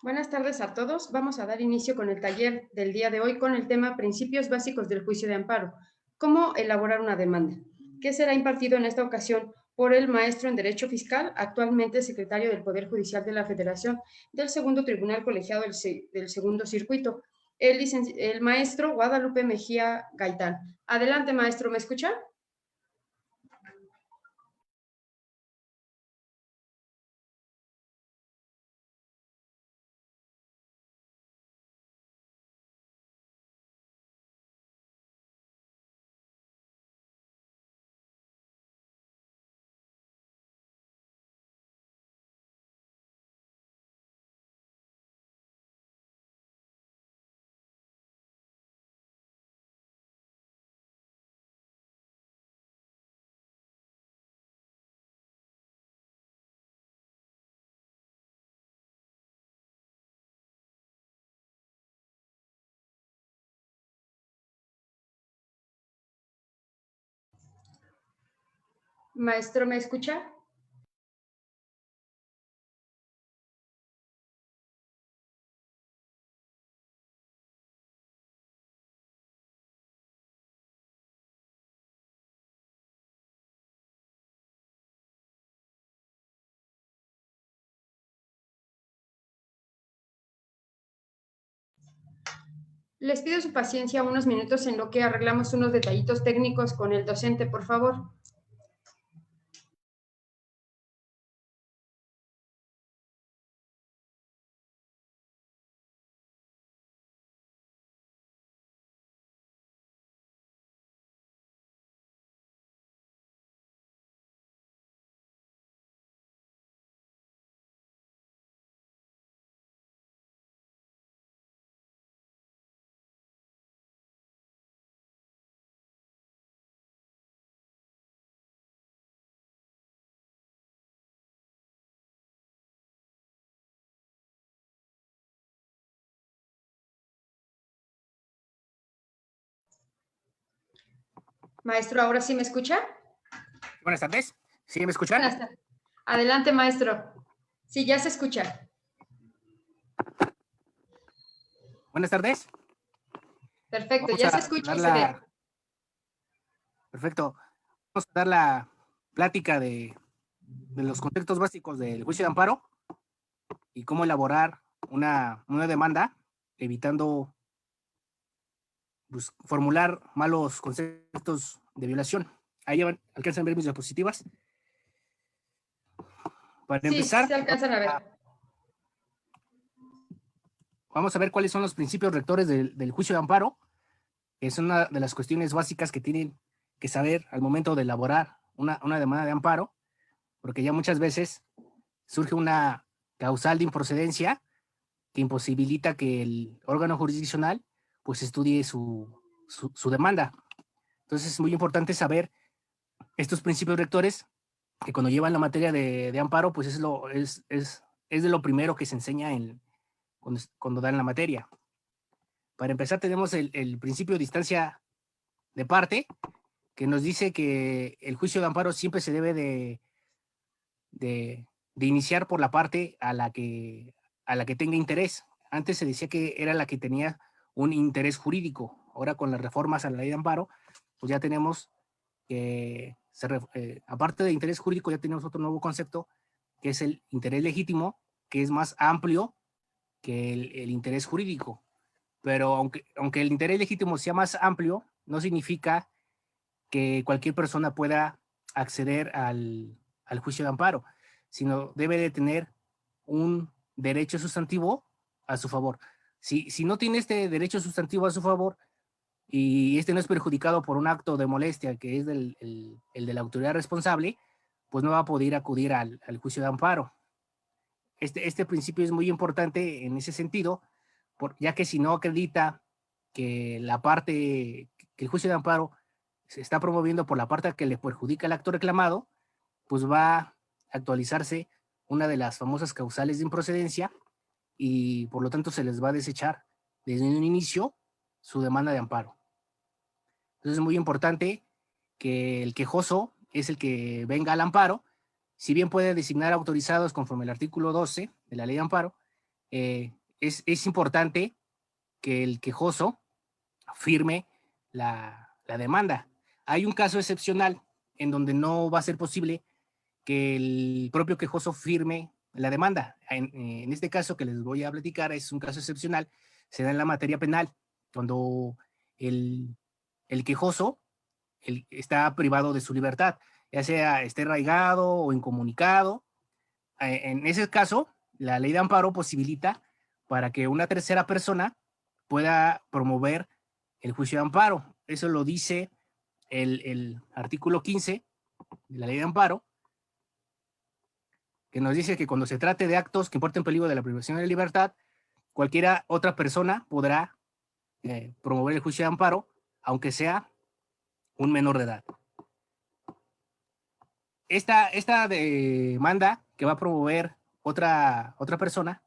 Buenas tardes a todos. Vamos a dar inicio con el taller del día de hoy con el tema Principios básicos del juicio de amparo. ¿Cómo elaborar una demanda? Que será impartido en esta ocasión por el maestro en Derecho Fiscal, actualmente secretario del Poder Judicial de la Federación del Segundo Tribunal Colegiado del Segundo Circuito, el maestro Guadalupe Mejía Gaitán. Adelante, maestro, ¿me escucha? Maestro, ¿me escucha? Les pido su paciencia unos minutos en lo que arreglamos unos detallitos técnicos con el docente, por favor. Maestro, ¿ahora sí me escucha? Buenas tardes. ¿Sí me escuchan? Buenas tardes. Adelante, maestro. Sí, ya se escucha. Buenas tardes. Perfecto, Vamos ya se a escucha dar y se ve. Perfecto. Vamos a dar la plática de los conceptos básicos del juicio de amparo y cómo elaborar una demanda, evitando formular malos conceptos de violación. Ahí alcanzan a ver mis diapositivas. Para Sí, sí empezar, se alcanzan a ver. vamos a ver cuáles son los principios rectores del juicio de amparo, que es una de las cuestiones básicas que tienen que saber al momento de elaborar una demanda de amparo, porque ya muchas veces surge una causal de improcedencia que imposibilita que el órgano jurisdiccional pues estudie su demanda. Entonces es muy importante saber estos principios rectores que cuando llevan la materia de amparo pues es de lo primero que se enseña cuando dan la materia. Para empezar tenemos el principio de instancia de parte, que nos dice que el juicio de amparo siempre se debe de iniciar por la parte a la que tenga interés. Antes se decía que era la que tenía un interés jurídico. Ahora con las reformas a la ley de amparo, pues ya tenemos que, aparte de interés jurídico, ya tenemos otro nuevo concepto, que es el interés legítimo, que es más amplio que el interés jurídico. Pero aunque el interés legítimo sea más amplio, no significa que cualquier persona pueda acceder al juicio de amparo, sino debe de tener un derecho sustantivo a su favor. Si no tiene este derecho sustantivo a su favor y este no es perjudicado por un acto de molestia que es el de la autoridad responsable, pues no va a poder acudir al juicio de amparo. Este principio es muy importante en ese sentido, ya que si no acredita que que el juicio de amparo se está promoviendo por la parte que le perjudica el acto reclamado, pues va a actualizarse una de las famosas causales de improcedencia y por lo tanto se les va a desechar desde un inicio su demanda de amparo. Entonces es muy importante que el quejoso es el que venga al amparo, si bien puede designar autorizados conforme al artículo 12 de la ley de amparo, es importante que el quejoso firme la demanda. Hay un caso excepcional en donde no va a ser posible que el propio quejoso firme la demanda. En este caso que les voy a platicar es un caso excepcional, se da en la materia penal, cuando el quejoso está privado de su libertad, ya sea esté arraigado o incomunicado. En ese caso, la ley de amparo posibilita para que una tercera persona pueda promover el juicio de amparo. Eso lo dice el artículo 15 de la ley de amparo, que nos dice que cuando se trate de actos que importen peligro de la privación de la libertad, cualquiera otra persona podrá promover el juicio de amparo, aunque sea un menor de edad. Esta demanda que va a promover otra persona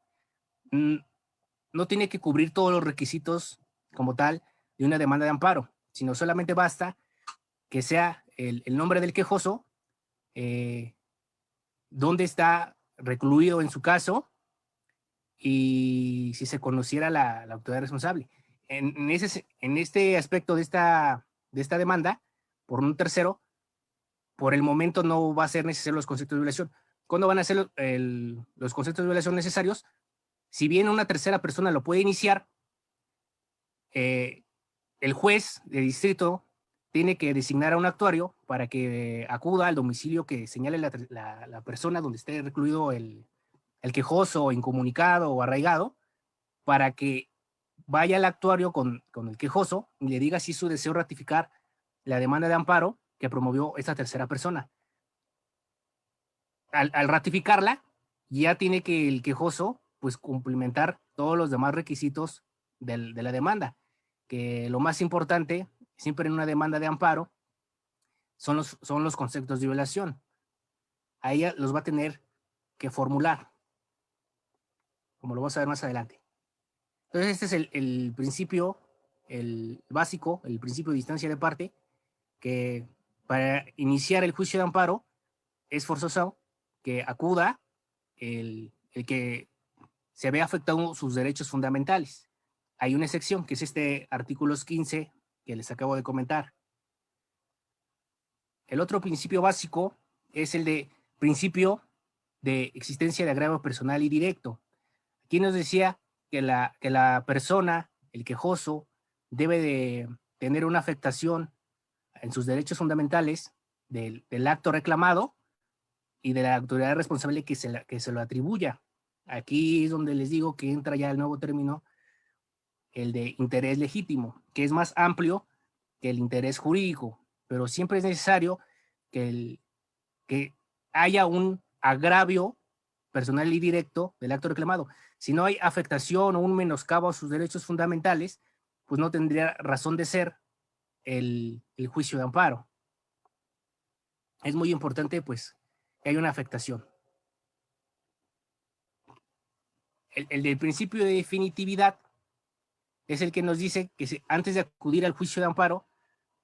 no tiene que cubrir todos los requisitos como tal de una demanda de amparo, sino solamente basta que sea el nombre del quejoso, dónde está recluido en su caso y si se conociera la autoridad responsable. En este aspecto de esta demanda por un tercero, por el momento no va a ser necesario los conceptos de violación. ¿Cuándo van a ser los conceptos de violación necesarios? Si bien una tercera persona lo puede iniciar, el juez de distrito tiene que designar a un actuario para que acuda al domicilio que señale la persona donde esté recluido el quejoso, incomunicado o arraigado, para que vaya al actuario con el quejoso y le diga si su deseo ratificar la demanda de amparo que promovió esta tercera persona. Al ratificarla, ya tiene que el quejoso pues cumplimentar todos los demás requisitos de la demanda, que lo más importante siempre en una demanda de amparo son los conceptos de violación. A ella los va a tener que formular, como lo vamos a ver más adelante. Entonces este es el principio, el básico, el principio de distancia de parte, que para iniciar el juicio de amparo es forzoso que acuda el que se ve afectado sus derechos fundamentales. Hay una excepción, que es este artículo 15 que les acabo de comentar. El otro principio básico es el de principio de existencia de agravio personal y directo. Aquí nos decía que la persona, el quejoso, debe de tener una afectación en sus derechos fundamentales del acto reclamado y de la autoridad responsable que se lo atribuya. Aquí es donde les digo que entra ya el nuevo término, el de interés legítimo, que es más amplio que el interés jurídico, pero siempre es necesario que haya un agravio personal y directo del acto reclamado. Si no hay afectación o un menoscabo a sus derechos fundamentales, pues no tendría razón de ser el juicio de amparo. Es muy importante, pues, que haya una afectación. El del principio de definitividad es el que nos dice que antes de acudir al juicio de amparo,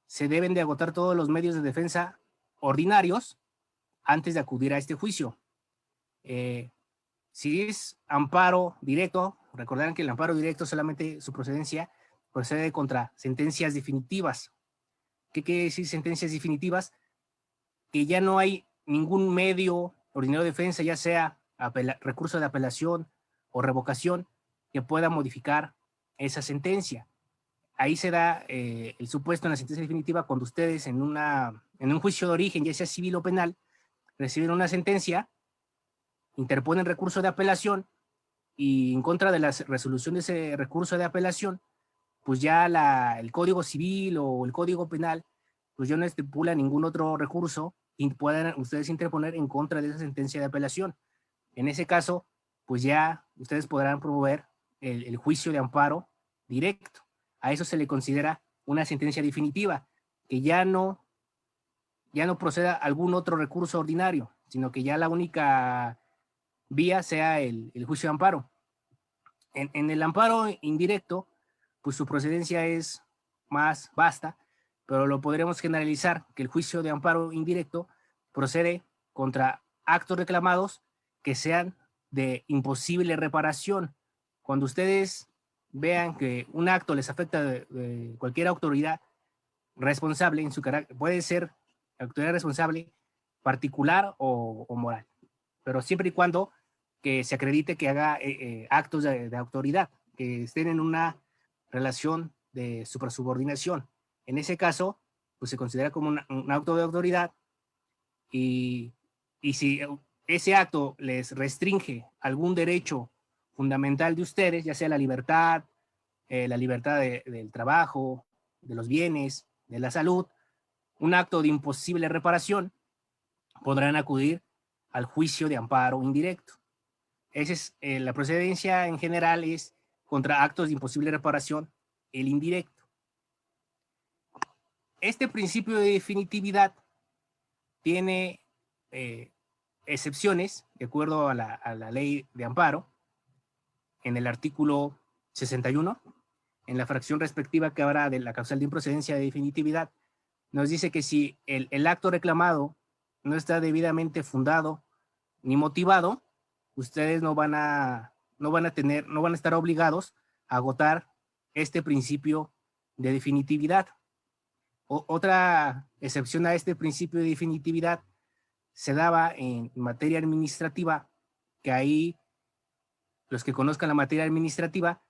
se deben de agotar todos los medios de defensa ordinarios antes de acudir a este juicio. Si es amparo directo, recordarán que el amparo directo solamente su procedencia procede contra sentencias definitivas. ¿Qué quiere decir sentencias definitivas? Que ya no hay ningún medio ordinario de defensa, ya sea recurso de apelación o revocación, que pueda modificar esa sentencia. Ahí se da el supuesto en la sentencia definitiva cuando ustedes en un juicio de origen, ya sea civil o penal, reciben una sentencia, interponen recurso de apelación y en contra de la resolución de ese recurso de apelación, pues ya el Código Civil o el Código Penal, pues ya no estipula ningún otro recurso y puedan ustedes interponer en contra de esa sentencia de apelación. En ese caso, pues ya ustedes podrán promover el juicio de amparo directo. A eso se le considera una sentencia definitiva, que ya no proceda algún otro recurso ordinario, sino que ya la única vía sea el juicio de amparo. En el amparo indirecto, pues su procedencia es más vasta, pero lo podremos generalizar que el juicio de amparo indirecto procede contra actos reclamados que sean de imposible reparación cuando ustedes vean que un acto les afecta de cualquier autoridad responsable en su carácter, puede ser autoridad responsable particular o moral, pero siempre y cuando que se acredite que haga actos de autoridad, que estén en una relación de suprasubordinación. En ese caso, pues se considera como un acto de autoridad y si ese acto les restringe algún derecho fundamental de ustedes, ya sea la libertad del trabajo, de los bienes, de la salud, un acto de imposible reparación, podrán acudir al juicio de amparo indirecto. Esa es, la procedencia en general es contra actos de imposible reparación, el indirecto. Este principio de definitividad tiene excepciones, de acuerdo a la ley de amparo, en el artículo 61, en la fracción respectiva que habla de la causal de improcedencia de definitividad, nos dice que si el acto reclamado no está debidamente fundado ni motivado, ustedes no van a estar obligados a agotar este principio de definitividad. Otra excepción a este principio de definitividad se daba en materia administrativa, que ahí los que conozcan la materia administrativa,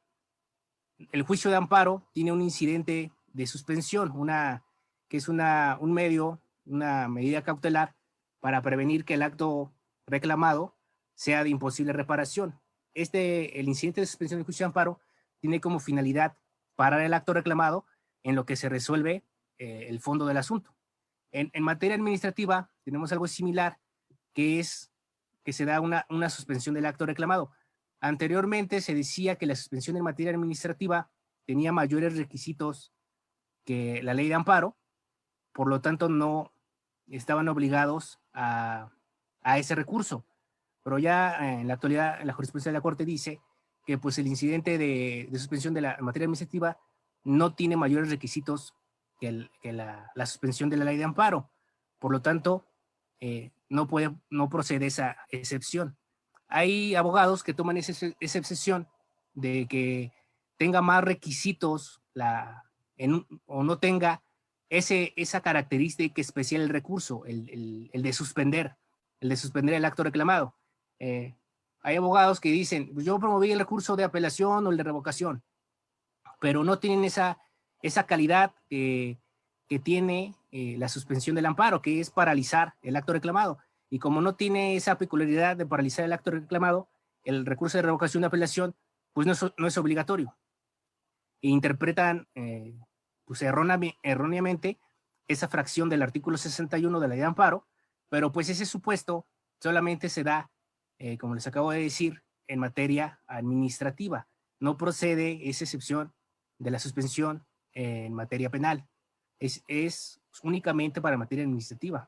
el juicio de amparo tiene un incidente de suspensión, que es un medio, una medida cautelar para prevenir que el acto reclamado sea de imposible reparación. El incidente de suspensión del juicio de amparo tiene como finalidad parar el acto reclamado en lo que se resuelve el fondo del asunto. En materia administrativa tenemos algo similar, que es que se da una suspensión del acto reclamado. Anteriormente se decía que la suspensión en materia administrativa tenía mayores requisitos que la ley de amparo, por lo tanto no estaban obligados a ese recurso. Pero ya en la actualidad, la jurisprudencia de la Corte dice que pues el incidente de suspensión de la materia administrativa no tiene mayores requisitos que la suspensión de la ley de amparo. Por lo tanto, no procede esa excepción. Hay abogados que toman esa excepción de que tenga más requisitos o no tenga esa característica especial el recurso, el de suspender el acto reclamado. Hay abogados que dicen, pues yo promoví el recurso de apelación o el de revocación, pero no tienen esa calidad que tiene la suspensión del amparo, que es paralizar el acto reclamado. Y como no tiene esa peculiaridad de paralizar el acto reclamado, el recurso de revocación de apelación pues no es obligatorio. E interpretan pues erróneamente esa fracción del artículo 61 de la ley de amparo, pero pues ese supuesto solamente se da, como les acabo de decir, en materia administrativa. No procede esa excepción de la suspensión en materia penal. Es únicamente para materia administrativa.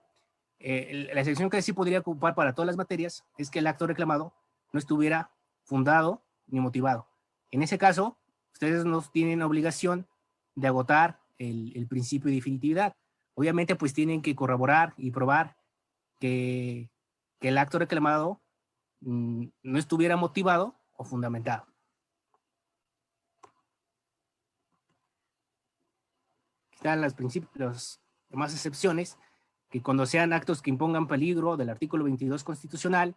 La excepción que sí podría ocupar para todas las materias es que el acto reclamado no estuviera fundado ni motivado. En ese caso, ustedes no tienen obligación de agotar el principio de definitividad. Obviamente, pues tienen que corroborar y probar que el acto reclamado no estuviera motivado o fundamentado. Están las demás excepciones, que cuando sean actos que impongan peligro del artículo 22 constitucional,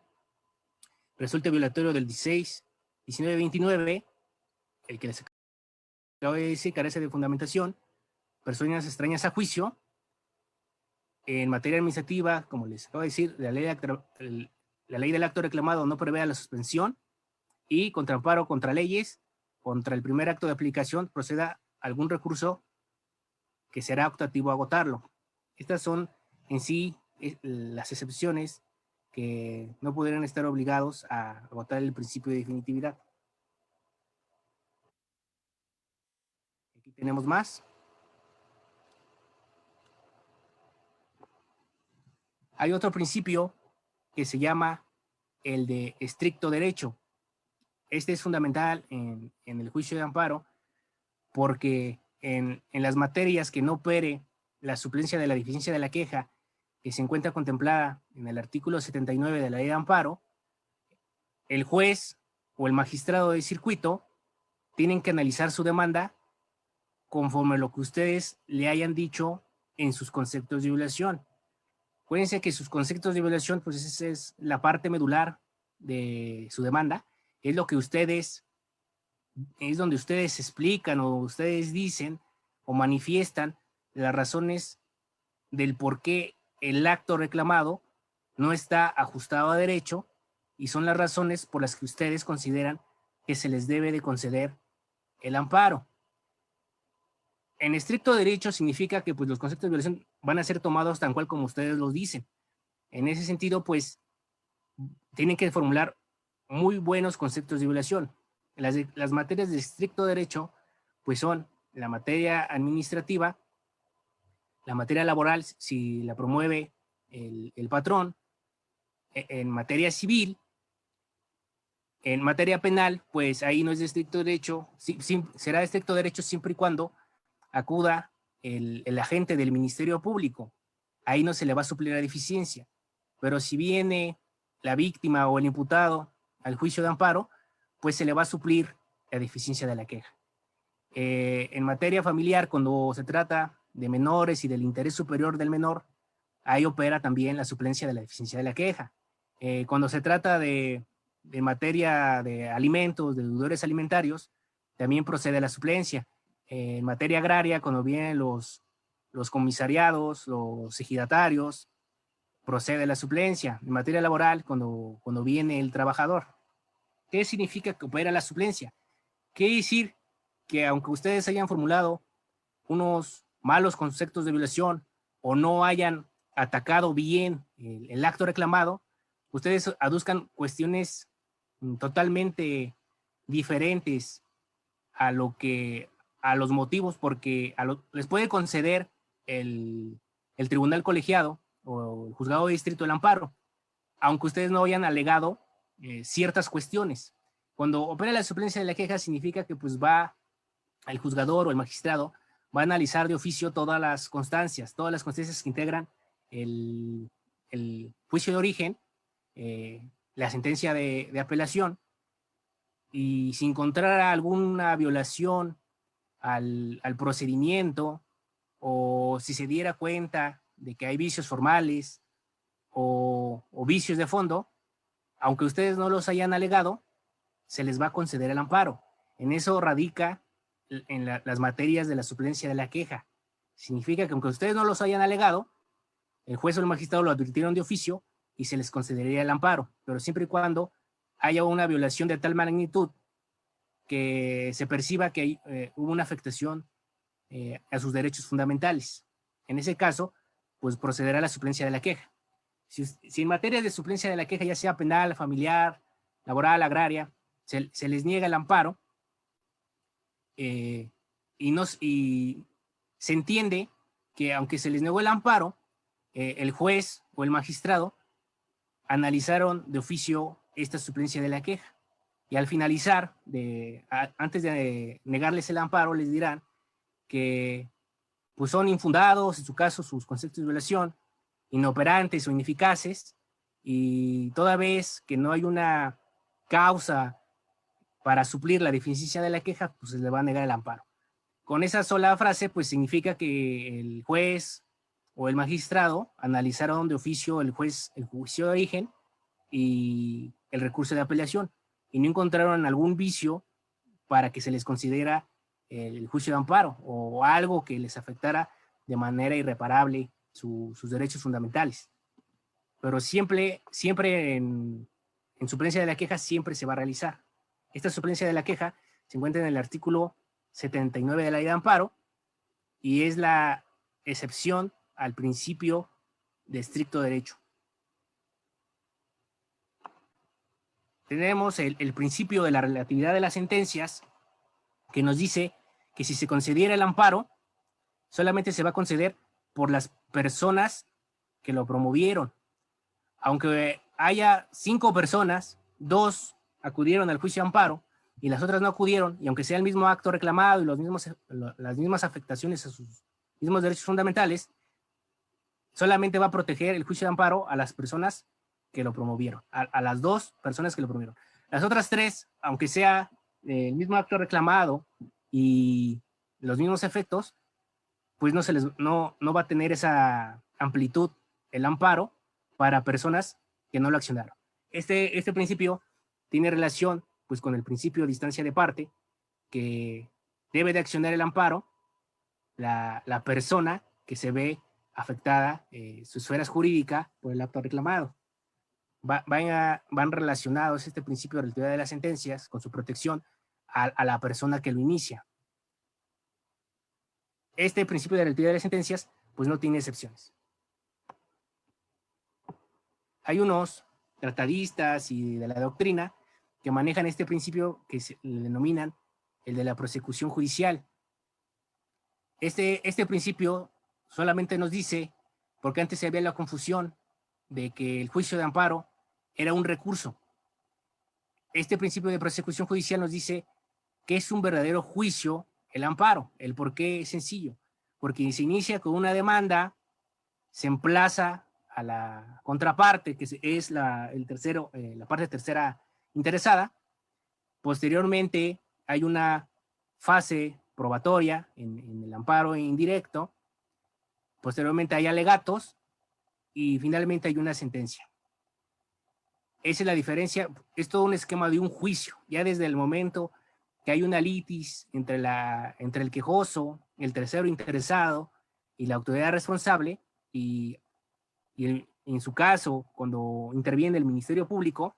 resulte violatorio del 16, 19, 29, el que les acabo de decir carece de fundamentación, personas extrañas a juicio, en materia administrativa, como les acabo de decir, la ley del acto reclamado no prevé la suspensión, y contra amparo contra leyes, contra el primer acto de aplicación, proceda algún recurso que será optativo a agotarlo. Estas son en sí las excepciones que no pudieran estar obligados a agotar el principio de definitividad. Aquí tenemos más. Hay otro principio que se llama el de estricto derecho. Este es fundamental en el juicio de amparo porque en las materias que no opere la suplencia de la deficiencia de la queja, que se encuentra contemplada en el artículo 79 de la ley de amparo, el juez o el magistrado de circuito tienen que analizar su demanda conforme a lo que ustedes le hayan dicho en sus conceptos de violación. Acuérdense que sus conceptos de violación, pues esa es la parte medular de su demanda, es lo que ustedes, es donde ustedes explican o ustedes dicen o manifiestan las razones del por qué el acto reclamado no está ajustado a derecho y son las razones por las que ustedes consideran que se les debe de conceder el amparo. En estricto derecho significa que pues, los conceptos de violación van a ser tomados tal cual como ustedes los dicen. En ese sentido, pues, tienen que formular muy buenos conceptos de violación. Las materias de estricto derecho, pues son la materia administrativa, la materia laboral, si la promueve el patrón, en materia civil, en materia penal, pues ahí no es de estricto derecho, será de estricto derecho siempre y cuando acuda el agente del Ministerio Público. Ahí no se le va a suplir la deficiencia. Pero si viene la víctima o el imputado al juicio de amparo, pues se le va a suplir la deficiencia de la queja. En materia familiar, cuando se trata de menores y del interés superior del menor, ahí opera también la suplencia de la deficiencia de la queja. Cuando se trata de materia de alimentos, de deudores alimentarios, también procede la suplencia. En materia agraria, cuando vienen los comisariados, los ejidatarios, procede la suplencia. En materia laboral, cuando viene el trabajador. ¿Qué significa que opera la suplencia? Quiere decir que aunque ustedes hayan formulado unos malos conceptos de violación o no hayan atacado bien el acto reclamado, ustedes aduzcan cuestiones totalmente diferentes a los motivos, porque les puede conceder el tribunal colegiado o el juzgado de distrito el amparo, aunque ustedes no hayan alegado ciertas cuestiones. Cuando opera la suplencia de la queja significa que pues va el juzgador o el magistrado va a analizar de oficio todas las constancias que integran el juicio de origen, la sentencia de apelación, y si encontrara alguna violación al procedimiento o si se diera cuenta de que hay vicios formales o vicios de fondo, aunque ustedes no los hayan alegado, se les va a conceder el amparo. En eso radica en las materias de la suplencia de la queja. Significa que aunque ustedes no los hayan alegado, el juez o el magistrado lo advirtieron de oficio y se les concedería el amparo, pero siempre y cuando haya una violación de tal magnitud que se perciba que hubo una afectación a sus derechos fundamentales. En ese caso, pues procederá a la suplencia de la queja. Si en materia de suplencia de la queja, ya sea penal, familiar, laboral, agraria, se les niega el amparo, y se entiende que aunque se les negó el amparo, el juez o el magistrado analizaron de oficio esta suplencia de la queja. Y al finalizar, antes de negarles el amparo, les dirán que pues son infundados, en su caso, sus conceptos de violación, inoperantes o ineficaces, y toda vez que no hay una causa para suplir la deficiencia de la queja, pues se le va a negar el amparo. Con esa sola frase, pues significa que el juez o el magistrado analizaron de oficio el juicio de origen y el recurso de apelación, y no encontraron algún vicio para que se les considera el juicio de amparo o algo que les afectara de manera irreparable sus derechos fundamentales. Pero siempre en suplencia de la queja siempre se va a realizar. Esta suplencia de la queja se encuentra en el artículo 79 de la ley de amparo y es la excepción al principio de estricto derecho. Tenemos el principio de la relatividad de las sentencias, que nos dice que si se concediera el amparo, solamente se va a conceder por las personas que lo promovieron. Aunque haya 5 personas, 2 acudieron al juicio de amparo y las otras no acudieron, y aunque sea el mismo acto reclamado y las mismas afectaciones a sus mismos derechos fundamentales, solamente va a proteger el juicio de amparo a las personas que lo promovieron, a las 2 personas que lo promovieron. Las otras tres, aunque sea el mismo acto reclamado y los mismos efectos, pues no va a tener esa amplitud el amparo para personas que no lo accionaron. Este principio tiene relación pues con el principio de distancia de parte, que debe de accionar el amparo la persona que se ve afectada, su esfera jurídica por el acto reclamado. Van relacionados este principio de relatividad de las sentencias con su protección a la persona que lo inicia. Este principio de relatividad de las sentencias pues no tiene excepciones. Hay unos tratadistas y de la doctrina que manejan este principio que se le denominan el de la prosecución judicial. Este principio solamente nos dice, porque antes se había la confusión de que el juicio de amparo era un recurso. Este principio de prosecución judicial nos dice que es un verdadero juicio el amparo. El por qué es sencillo. Porque se inicia con una demanda, se emplaza a la contraparte, que es la parte tercera interesada. Posteriormente hay una fase probatoria en el amparo indirecto. Posteriormente hay alegatos y finalmente hay una sentencia. Esa es la diferencia. Es todo un esquema de un juicio. Ya desde el momento que hay una litis entre el quejoso, el tercero interesado y la autoridad responsable, y en su caso, cuando interviene el Ministerio Público,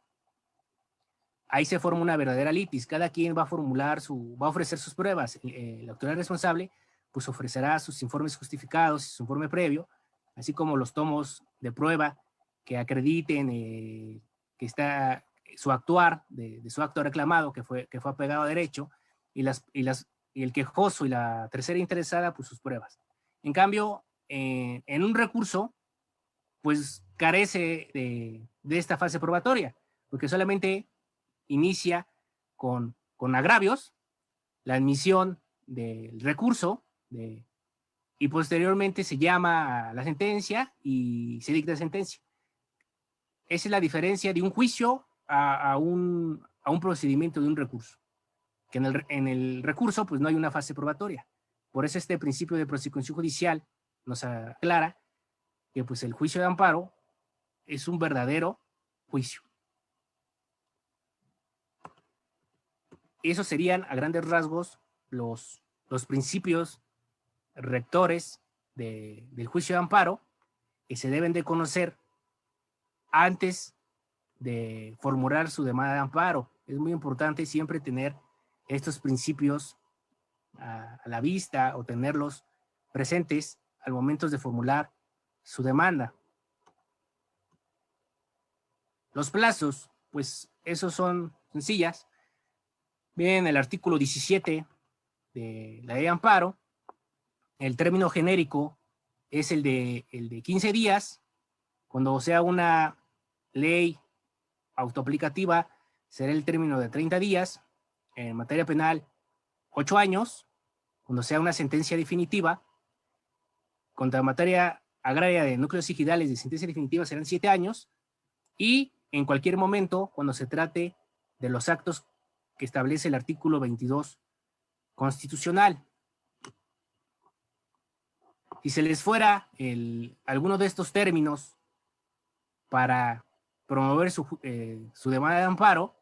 ahí se forma una verdadera litis. Cada quien va a ofrecer sus pruebas. La autoridad responsable pues ofrecerá sus informes justificados, su informe previo, así como los tomos de prueba que acrediten que está su actuar, de su acto reclamado, que fue apegado a derecho, y el quejoso y la tercera interesada, pues sus pruebas. En cambio, en un recurso, pues carece de esta fase probatoria, porque solamente inicia con agravios, la admisión del recurso, y posteriormente se llama a la sentencia y se dicta sentencia. Esa es la diferencia de un juicio a un procedimiento de un recurso. Que en el recurso pues no hay una fase probatoria. Por eso este principio de prosecución judicial nos aclara que pues el juicio de amparo es un verdadero juicio. Esos serían a grandes rasgos los principios rectores del juicio de amparo que se deben de conocer antes de formular su demanda de amparo. Es muy importante siempre tener estos principios a la vista o tenerlos presentes al momento de formular su demanda. Los plazos, pues esos son sencillas. Bien, el artículo 17 de la ley de amparo, el término genérico es el de 15 días. Cuando sea una ley autoaplicativa, será el término de 30 días. En materia penal, 8 años. Cuando sea una sentencia definitiva. Contra materia agraria de núcleos ejidales de sentencia definitiva serán 7 años. Y en cualquier momento, cuando se trate de los actos que establece el artículo 22 constitucional. Si se les fuera alguno de estos términos para promover su demanda de amparo,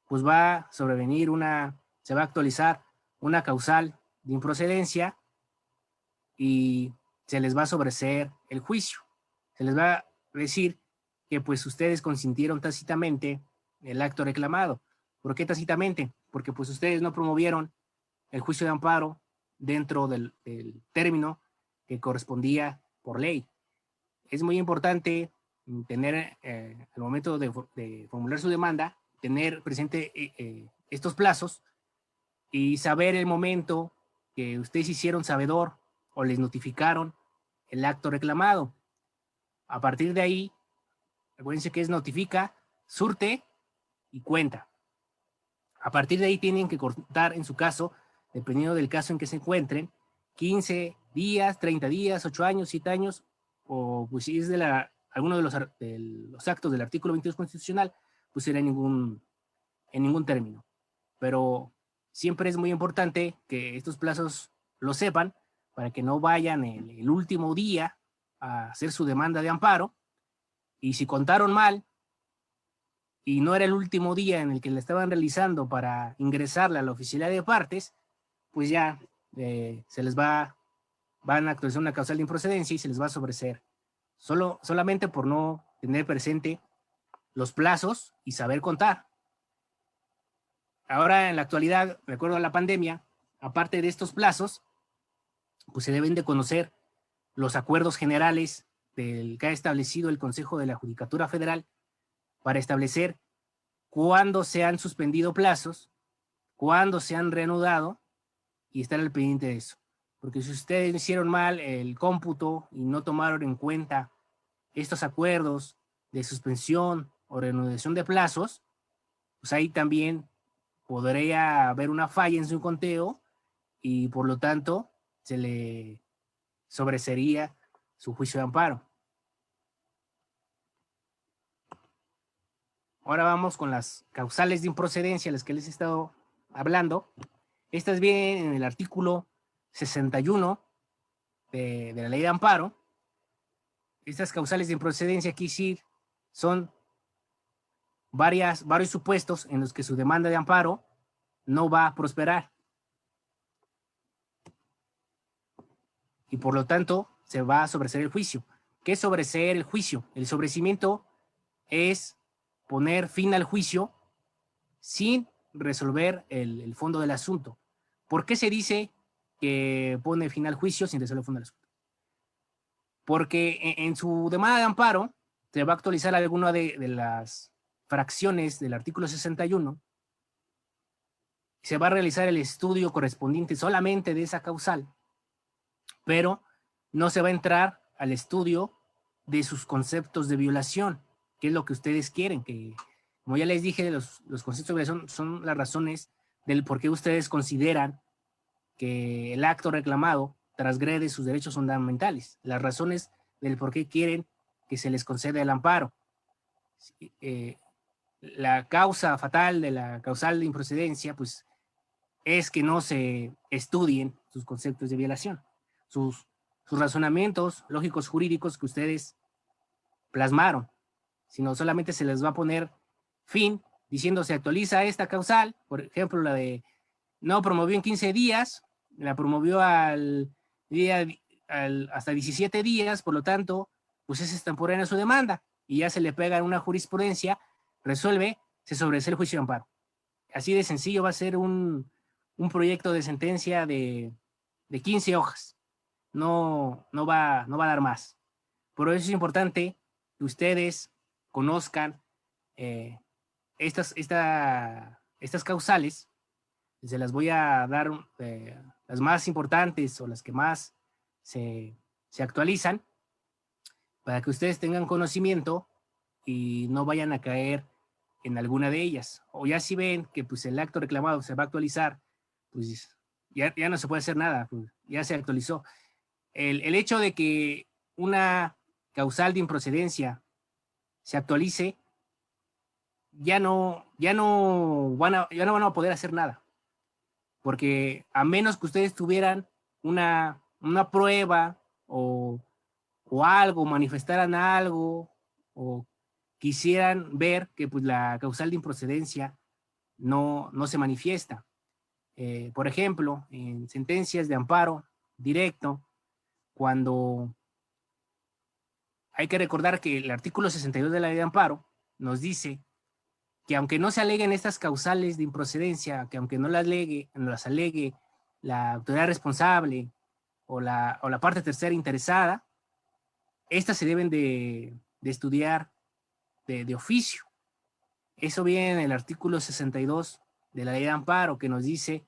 pues va a sobrevenir se va a actualizar una causal de improcedencia y se les va a sobreseer el juicio. Se les va a decir que pues ustedes consintieron tácitamente el acto reclamado. ¿Por qué tácitamente? Porque pues ustedes no promovieron el juicio de amparo dentro del término que correspondía por ley. Es muy importante tener, al momento de formular su demanda, tener presente estos plazos y saber el momento que ustedes hicieron sabedor o les notificaron el acto reclamado. A partir de ahí, acuérdense que es notifica, surte y cuenta. A partir de ahí tienen que contar, en su caso, dependiendo del caso en que se encuentren, 15 días, 30 días, 8 años, 7 años, o pues si es de alguno de los actos del artículo 22 constitucional, pues será ningún en ningún término. Pero siempre es muy importante que estos plazos lo sepan para que no vayan el último día a hacer su demanda de amparo, y si contaron mal y no era el último día en el que la estaban realizando para ingresarla a la oficialidad de partes, pues ya se les van a actualizar una causal de improcedencia y se les va a sobreseer. Solamente por no tener presente los plazos y saber contar. Ahora, en la actualidad, de acuerdo a la pandemia, aparte de estos plazos, pues se deben de conocer los acuerdos generales que ha establecido el Consejo de la Judicatura Federal para establecer cuándo se han suspendido plazos, cuándo se han reanudado, y estar al pendiente de eso. Porque si ustedes hicieron mal el cómputo y no tomaron en cuenta estos acuerdos de suspensión o reanudación de plazos, pues ahí también podría haber una falla en su conteo y por lo tanto se le sobreseería su juicio de amparo. Ahora vamos con las causales de improcedencia, las que les he estado hablando. Estas vienen en el artículo 61 de la ley de amparo. Estas causales de improcedencia aquí sí son varios supuestos en los que su demanda de amparo no va a prosperar. Y por lo tanto se va a sobreseer el juicio. ¿Qué es sobreseer el juicio? El sobreseimiento es poner fin al juicio sin resolver el fondo del asunto. ¿Por qué se dice que pone fin al juicio sin resolver el fondo del asunto? Porque en su demanda de amparo se va a actualizar alguna de las fracciones del artículo 61. Se va a realizar el estudio correspondiente solamente de esa causal, pero no se va a entrar al estudio de sus conceptos de violación, que es lo que ustedes quieren, que, como ya les dije, los conceptos de violación son las razones del por qué ustedes consideran que el acto reclamado transgrede sus derechos fundamentales, las razones del por qué quieren que se les conceda el amparo. La causa fatal de la causal de improcedencia, pues, es que no se estudien sus conceptos de violación, sus razonamientos lógicos jurídicos que ustedes plasmaron, sino solamente se les va a poner fin diciendo se actualiza esta causal, por ejemplo, la de no promovió en 15 días, la promovió hasta 17 días, por lo tanto, pues es extemporánea su demanda y ya se le pega en una jurisprudencia, resuelve, se sobresee el juicio de amparo. Así de sencillo va a ser un proyecto de sentencia de 15 hojas. No va a dar más. Por eso es importante que ustedes conozcan estas causales. Se las voy a dar las más importantes o las que más se actualizan para que ustedes tengan conocimiento y no vayan a caer en alguna de ellas. O ya si ven que pues, el acto reclamado se va a actualizar, pues ya no se puede hacer nada, pues, ya se actualizó. El hecho de que una causal de improcedencia se actualice, ya no van a poder hacer nada. Porque a menos que ustedes tuvieran una prueba o algo, manifestaran algo, o quisieran ver que pues, la causal de improcedencia no se manifiesta. Por ejemplo, en sentencias de amparo directo, cuando hay que recordar que el artículo 62 de la ley de amparo nos dice que aunque no se aleguen estas causales de improcedencia, que aunque no las alegue la autoridad responsable o la parte tercera interesada, estas se deben de estudiar de oficio. Eso viene en el artículo 62 de la ley de amparo, que nos dice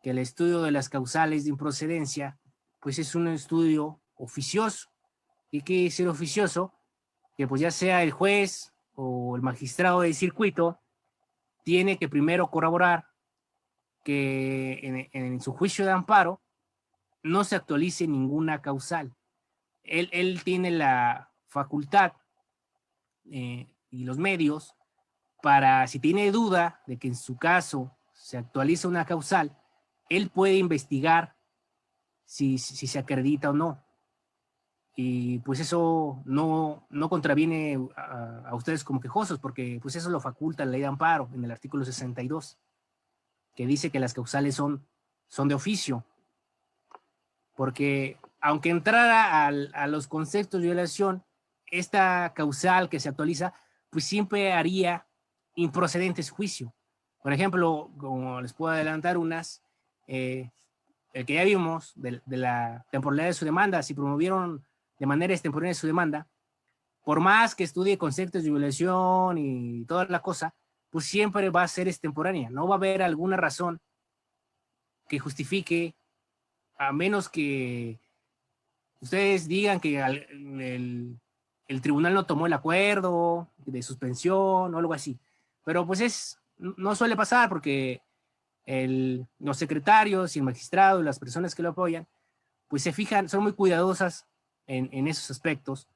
que el estudio de las causales de improcedencia pues es un estudio oficioso. ¿Y qué quiere decir oficioso? Que pues ya sea el juez o el magistrado de circuito tiene que primero corroborar que en su juicio de amparo no se actualice ninguna causal. Él tiene la facultad y los medios para, si tiene duda de que en su caso se actualiza una causal, él puede investigar si se acredita o no. Y pues eso no contraviene a ustedes como quejosos, porque pues eso lo faculta la ley de amparo en el artículo 62, que dice que las causales son de oficio. Porque aunque entrara a los conceptos de violación, esta causal que se actualiza, pues siempre haría improcedente ese juicio. Por ejemplo, como les puedo adelantar unas, el que ya vimos de la temporalidad de su demanda, si promovieron de manera extemporánea su demanda, por más que estudie conceptos de violación y toda la cosa, pues siempre va a ser extemporánea. No va a haber alguna razón que justifique, a menos que ustedes digan que el tribunal no tomó el acuerdo de suspensión o algo así. Pero pues no suele pasar porque los secretarios y el magistrado y las personas que lo apoyan, pues se fijan, son muy cuidadosas en esos aspectos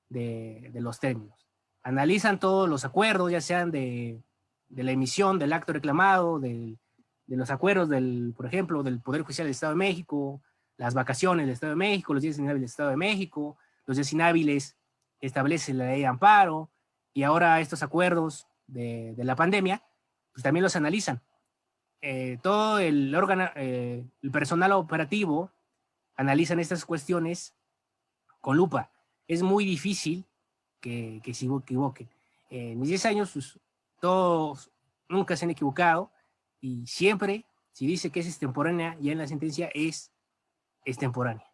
de los términos. Analizan todos los acuerdos, ya sean de la emisión del acto reclamado, de los acuerdos, por ejemplo, del Poder Judicial del Estado de México, las vacaciones del Estado de México, los días inhábiles del Estado de México, los días inhábiles establece la ley de amparo, y ahora estos acuerdos de la pandemia, pues también los analizan. Todo el órgano, el personal operativo analizan estas cuestiones con lupa. Es muy difícil que se equivoquen. En mis 10 años, pues, todos nunca se han equivocado, y siempre, si dice que es extemporánea, ya en la sentencia es extemporánea.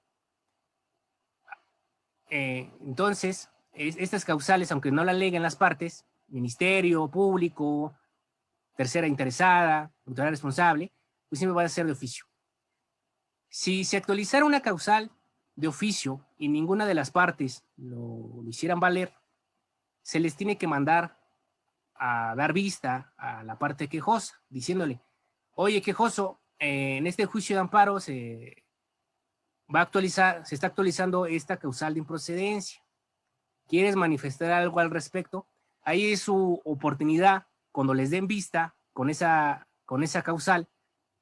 Entonces, estas causales, aunque no la aleguen las partes, ministerio, público, tercera interesada, autoridad responsable, pues siempre va a ser de oficio. Si se actualizara una causal de oficio y ninguna de las partes lo hicieran valer, se les tiene que mandar a dar vista a la parte quejosa, diciéndole, oye, quejoso, en este juicio de amparo se está actualizando esta causal de improcedencia. ¿Quieres manifestar algo al respecto? Ahí es su oportunidad, cuando les den vista con esa causal,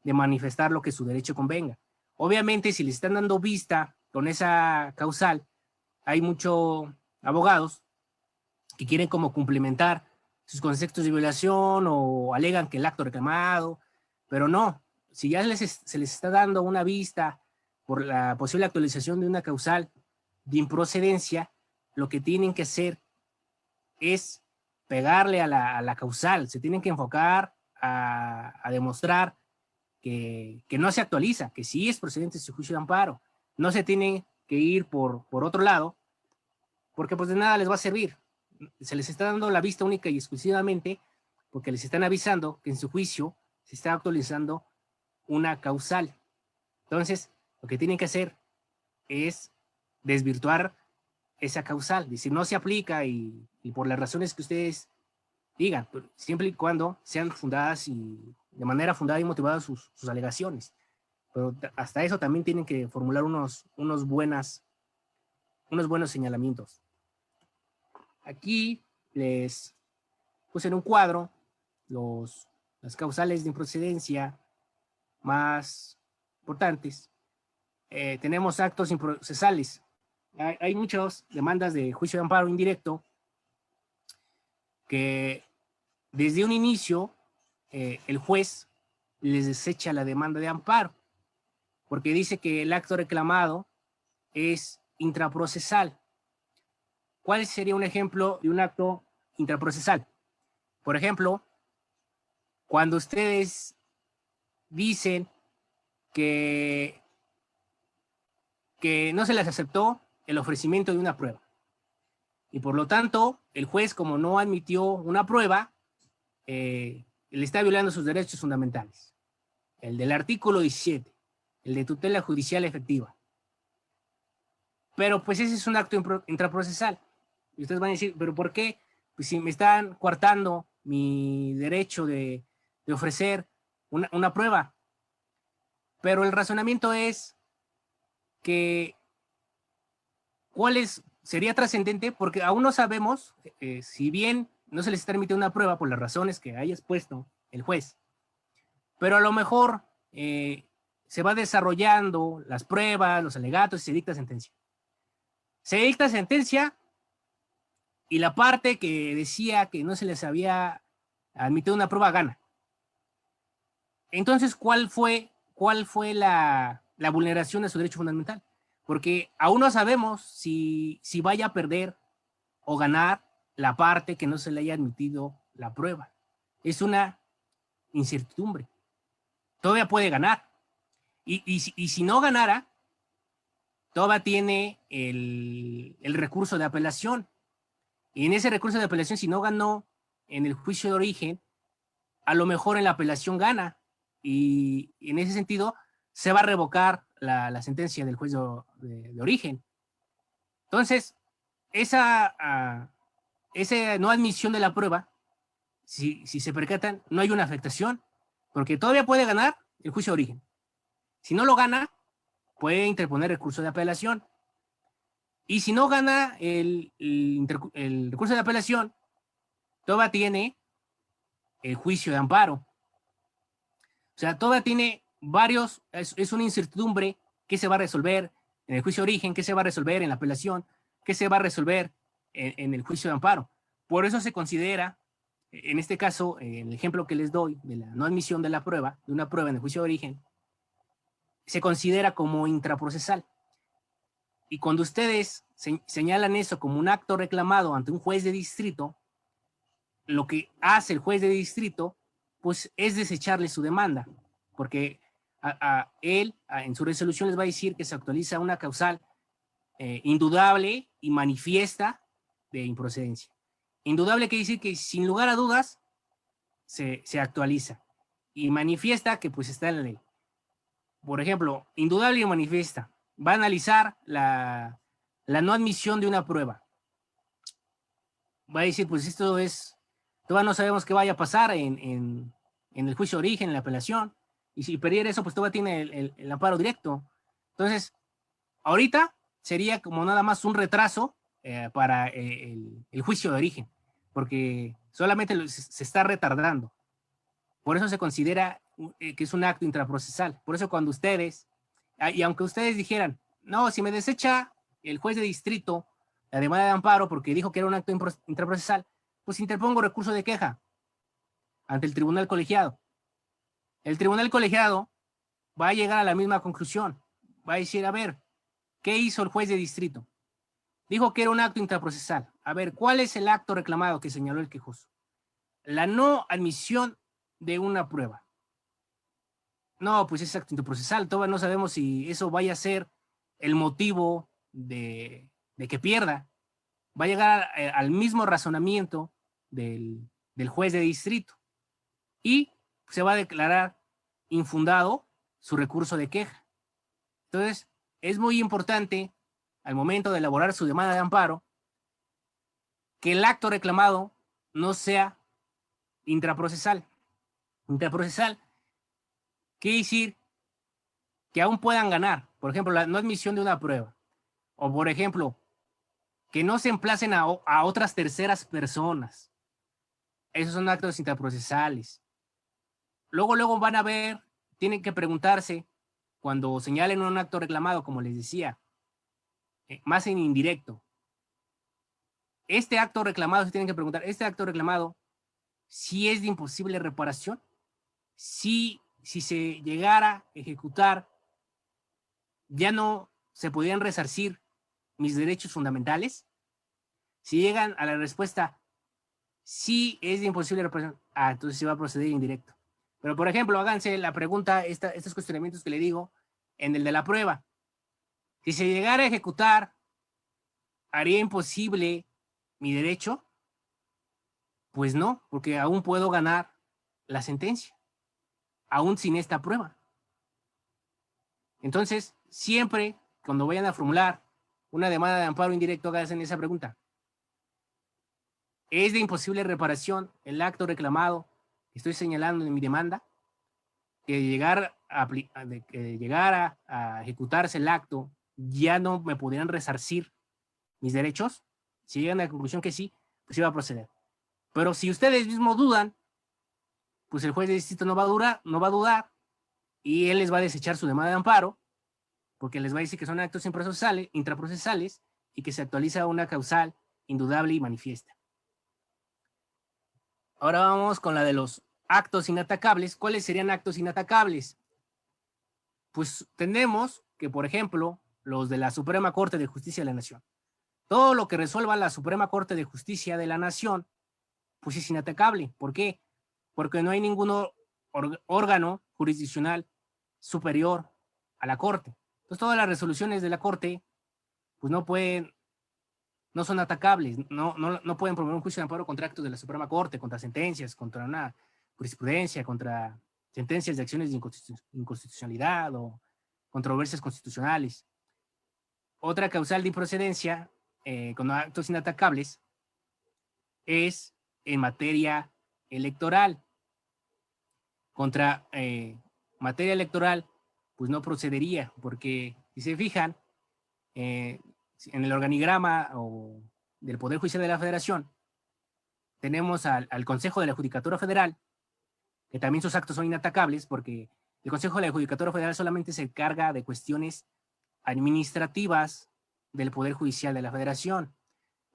de manifestar lo que su derecho convenga. Obviamente, si les están dando vista con esa causal, hay muchos abogados que quieren como complementar sus conceptos de violación o alegan que el acto reclamado, pero no, si ya se les está dando una vista por la posible actualización de una causal de improcedencia, lo que tienen que hacer es pegarle a la causal, se tienen que enfocar a demostrar que no se actualiza, que sí es procedente su juicio de amparo, no se tiene que ir por otro lado, porque pues de nada les va a servir. Se les está dando la vista única y exclusivamente porque les están avisando que en su juicio se está actualizando una causal. Entonces, lo que tienen que hacer es desvirtuar esa causal, decir, no se aplica y por las razones que ustedes digan, siempre y cuando sean fundadas y de manera fundada y motivada sus alegaciones. Pero hasta eso también tienen que formular unos buenos señalamientos. Aquí les puse en un cuadro las causales de improcedencia más importantes. Tenemos actos improcesales. Hay muchas demandas de juicio de amparo indirecto que desde un inicio el juez les desecha la demanda de amparo porque dice que el acto reclamado es intraprocesal. ¿Cuál sería un ejemplo de un acto intraprocesal? Por ejemplo, cuando ustedes dicen que no se les aceptó el ofrecimiento de una prueba. Y por lo tanto, el juez, como no admitió una prueba, le está violando sus derechos fundamentales. El del artículo 17, el de tutela judicial efectiva. Pero pues ese es un acto intraprocesal. Y ustedes van a decir, ¿pero por qué? Pues si me están coartando mi derecho de ofrecer una prueba. Pero el razonamiento es que sería trascendente porque aún no sabemos, si bien no se les está emitiendo una prueba por las razones que haya expuesto el juez. Pero a lo mejor se va desarrollando las pruebas, los alegatos y se dicta sentencia. Se dicta sentencia y la parte que decía que no se les había admitido una prueba gana. Entonces, ¿cuál fue la vulneración de su derecho fundamental? Porque aún no sabemos si vaya a perder o ganar la parte que no se le haya admitido la prueba. Es una incertidumbre. Todavía puede ganar. Y si no ganara, todavía tiene el recurso de apelación. Y en ese recurso de apelación, si no ganó en el juicio de origen, a lo mejor en la apelación gana. Y en ese sentido, se va a revocar la sentencia del juez de origen. Entonces, esa no admisión de la prueba, si se percatan, no hay una afectación, porque todavía puede ganar el juicio de origen. Si no lo gana, puede interponer recurso de apelación. Y si no gana el recurso de apelación, todavía tiene el juicio de amparo. O sea, todavía tiene varios, es una incertidumbre que se va a resolver en el juicio de origen, que se va a resolver en la apelación, que se va a resolver en el juicio de amparo. Por eso se considera, en este caso, en el ejemplo que les doy de la no admisión de la prueba, de una prueba en el juicio de origen, se considera como intraprocesal. Y cuando ustedes señalan eso como un acto reclamado ante un juez de distrito, lo que hace el juez de distrito, pues es desecharle su demanda, porque él en su resolución les va a decir que se actualiza una causal indudable y manifiesta de improcedencia. Indudable quiere decir que sin lugar a dudas se actualiza, y manifiesta que pues está en la ley. Por ejemplo, indudable y manifiesta, va a analizar la no admisión de una prueba. Va a decir, pues esto es, todavía no sabemos qué vaya a pasar en el juicio de origen, en la apelación, y si perdiera eso, pues todavía tiene el amparo directo. Entonces, ahorita sería como nada más un retraso para el juicio de origen, porque solamente se está retardando. Por eso se considera que es un acto intraprocesal. Por eso cuando ustedes, y aunque ustedes dijeran, no, si me desecha el juez de distrito la demanda de amparo porque dijo que era un acto intraprocesal, pues interpongo recurso de queja ante el tribunal colegiado. El tribunal colegiado va a llegar a la misma conclusión. Va a decir, a ver, ¿qué hizo el juez de distrito? Dijo que era un acto intraprocesal. A ver, ¿cuál es el acto reclamado que señaló el quejoso? La no admisión de una prueba. No, pues es acto intraprocesal. Todavía no sabemos si eso vaya a ser el motivo de que pierda. Va a llegar al mismo razonamiento del juez de distrito y se va a declarar infundado su recurso de queja. Entonces, es muy importante al momento de elaborar su demanda de amparo que el acto reclamado no sea intraprocesal. Intraprocesal quiere decir que aún puedan ganar, por ejemplo, la no admisión de una prueba, o por ejemplo, que no se emplacen a otras terceras personas. Esos son actos intraprocesales. Luego van a ver, tienen que preguntarse, cuando señalen un acto reclamado, como les decía, más en indirecto. Este acto reclamado, se tienen que preguntar, ¿este acto reclamado si es de imposible reparación? Si se llegara a ejecutar, ¿ya no se podrían resarcir mis derechos fundamentales? Si llegan a la respuesta, sí es de imposible reparación, entonces se va a proceder indirecto. Pero, por ejemplo, háganse la pregunta, estos cuestionamientos que le digo, en el de la prueba. Si se llegara a ejecutar, ¿haría imposible mi derecho? Pues no, porque aún puedo ganar la sentencia, aún sin esta prueba. Entonces, siempre, cuando vayan a formular una demanda de amparo indirecto, háganse esa pregunta. ¿Es de imposible reparación el acto reclamado que estoy señalando en mi demanda? Que llegara a ejecutarse el acto, ¿ya no me podrían resarcir mis derechos? Si llegan a la conclusión que sí, pues iba a proceder. Pero si ustedes mismos dudan, pues el juez de distrito no va a dudar y él les va a desechar su demanda de amparo, porque les va a decir que son actos intraprocesales y que se actualiza una causal indudable y manifiesta. Ahora vamos con la de los actos inatacables. ¿Cuáles serían actos inatacables? Pues tenemos que, por ejemplo, los de la Suprema Corte de Justicia de la Nación. Todo lo que resuelva la Suprema Corte de Justicia de la Nación, pues es inatacable. ¿Por qué? Porque no hay ningún órgano jurisdiccional superior a la Corte. Entonces todas las resoluciones de la Corte, pues no son atacables, no pueden promover un juicio de amparo contra actos de la Suprema Corte, contra sentencias, contra una jurisprudencia, contra sentencias de acciones de inconstitucionalidad o controversias constitucionales. Otra causal de improcedencia con actos inatacables es en materia electoral. Contra materia electoral, pues no procedería, porque si se fijan, en el organigrama del Poder Judicial de la Federación, tenemos al Consejo de la Judicatura Federal, que también sus actos son inatacables, porque el Consejo de la Judicatura Federal solamente se encarga de cuestiones administrativas del Poder Judicial de la Federación.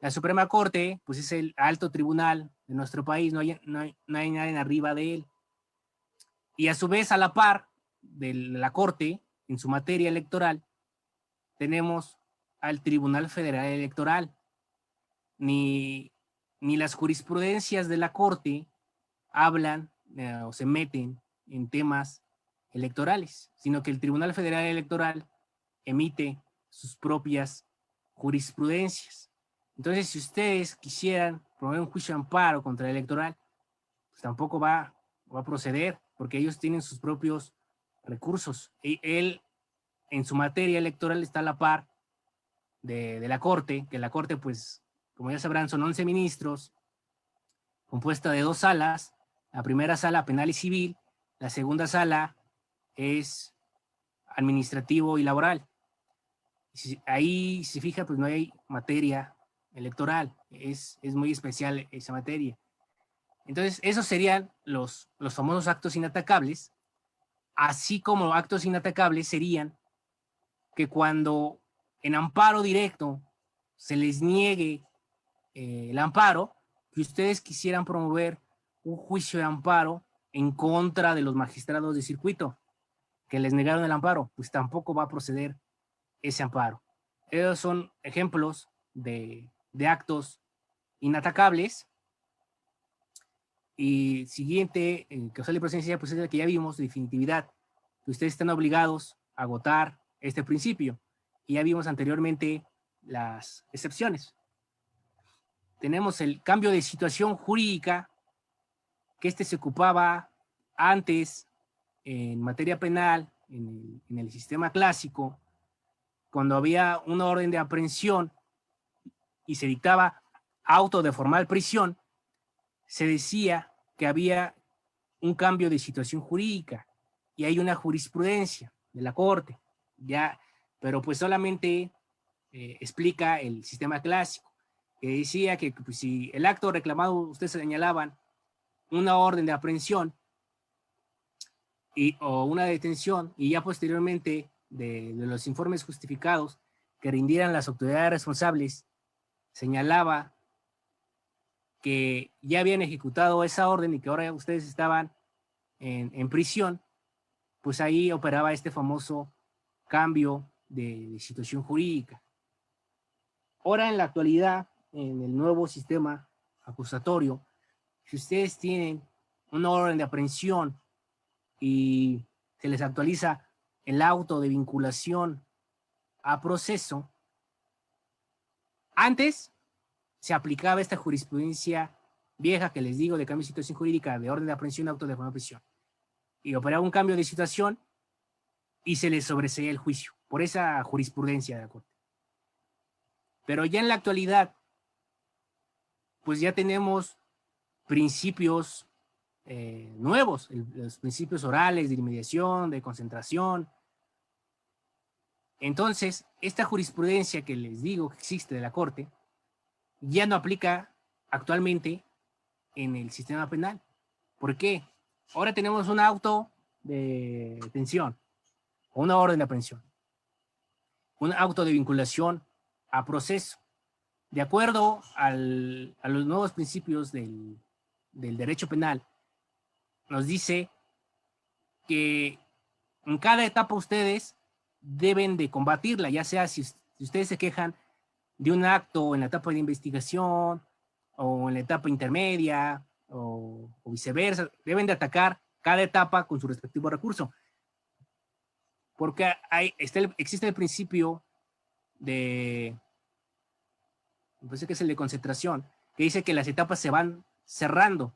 La Suprema Corte, pues es el alto tribunal de nuestro país, no hay nadie arriba de él. Y a su vez, a la par de la Corte, en su materia electoral, tenemos al Tribunal Federal Electoral. Ni las jurisprudencias de la Corte hablan o se meten en temas electorales, sino que el Tribunal Federal Electoral emite sus propias jurisprudencias. Entonces, si ustedes quisieran promover un juicio de amparo contra el electoral, pues tampoco va a proceder, porque ellos tienen sus propios recursos. Y él, en su materia electoral, está a la par de la Corte, que la Corte, pues, como ya sabrán, son 11 ministros, compuesta de 2 salas. La primera sala, penal y civil. La segunda sala es administrativo y laboral. Ahí, si se fija, pues no hay materia electoral. Es muy especial esa materia. Entonces, esos serían los famosos actos inatacables, así como actos inatacables serían que cuando en amparo directo se les niegue el amparo, que ustedes quisieran promover un juicio de amparo en contra de los magistrados de circuito que les negaron el amparo, pues tampoco va a proceder ese amparo. Esos son ejemplos de actos inatacables. Y siguiente, causal de procedencia, pues es el que ya vimos, definitividad, que ustedes están obligados a agotar este principio. Y ya vimos anteriormente las excepciones. Tenemos el cambio de situación jurídica, que se ocupaba antes en materia penal, en el sistema clásico, cuando había una orden de aprehensión y se dictaba auto de formal prisión, se decía que había un cambio de situación jurídica y hay una jurisprudencia de la Corte, ya, pero pues solamente explica el sistema clásico, que decía que pues, si el acto reclamado, ustedes señalaban una orden de aprehensión o una detención, y ya posteriormente de los informes justificados que rindieran las autoridades responsables, señalaba que ya habían ejecutado esa orden y que ahora ustedes estaban en prisión, pues ahí operaba este famoso cambio de situación jurídica. Ahora, en la actualidad, en el nuevo sistema acusatorio, si ustedes tienen una orden de aprehensión y se les actualiza el auto de vinculación a proceso, antes se aplicaba esta jurisprudencia vieja que les digo de cambio de situación jurídica, de orden de aprehensión, auto de formal prisión, y operaba un cambio de situación y se les sobreseía el juicio por esa jurisprudencia de la Corte. Pero ya en la actualidad, pues ya tenemos principios nuevos, los principios orales de inmediación, de concentración. Entonces, esta jurisprudencia que les digo que existe de la Corte, ya no aplica actualmente en el sistema penal. ¿Por qué? Ahora tenemos un auto de detención o una orden de aprehensión, un auto de vinculación a proceso. De acuerdo a los nuevos principios del derecho penal, nos dice que en cada etapa ustedes deben de combatirla, ya sea si ustedes se quejan de un acto en la etapa de investigación o en la etapa intermedia o viceversa, deben de atacar cada etapa con su respectivo recurso. Porque existe el principio de, me parece que es el de concentración, que dice que las etapas se van cerrando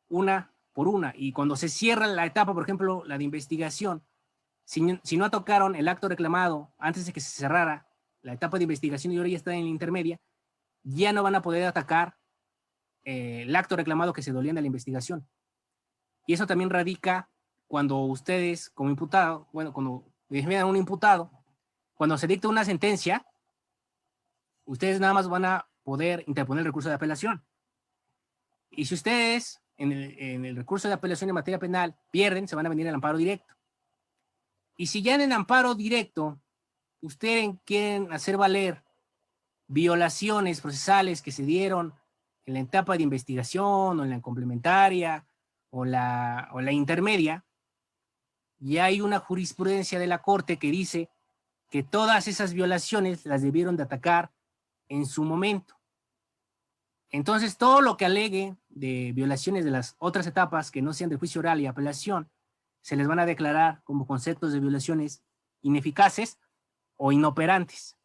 una por una, y cuando se cierra la etapa, por ejemplo, la de investigación, si no tocaron el acto reclamado antes de que se cerrara la etapa de investigación y ahora ya está en la intermedia, ya no van a poder atacar el acto reclamado que se dolían de la investigación. Y eso también radica cuando ustedes, como imputado, bueno, cuando defiendan a un imputado, cuando se dicta una sentencia, ustedes nada más van a poder interponer el recurso de apelación. Y si ustedes en el recurso de apelación en materia penal pierden, se van a venir al amparo directo. Y si ya en el amparo directo ustedes quieren hacer valer violaciones procesales que se dieron en la etapa de investigación o en la complementaria o la intermedia, ya hay una jurisprudencia de la Corte que dice que todas esas violaciones las debieron de atacar en su momento. Entonces, todo lo que alegue de violaciones de las otras etapas que no sean de juicio oral y apelación, se les van a declarar como conceptos de violaciones ineficaces o inoperantes.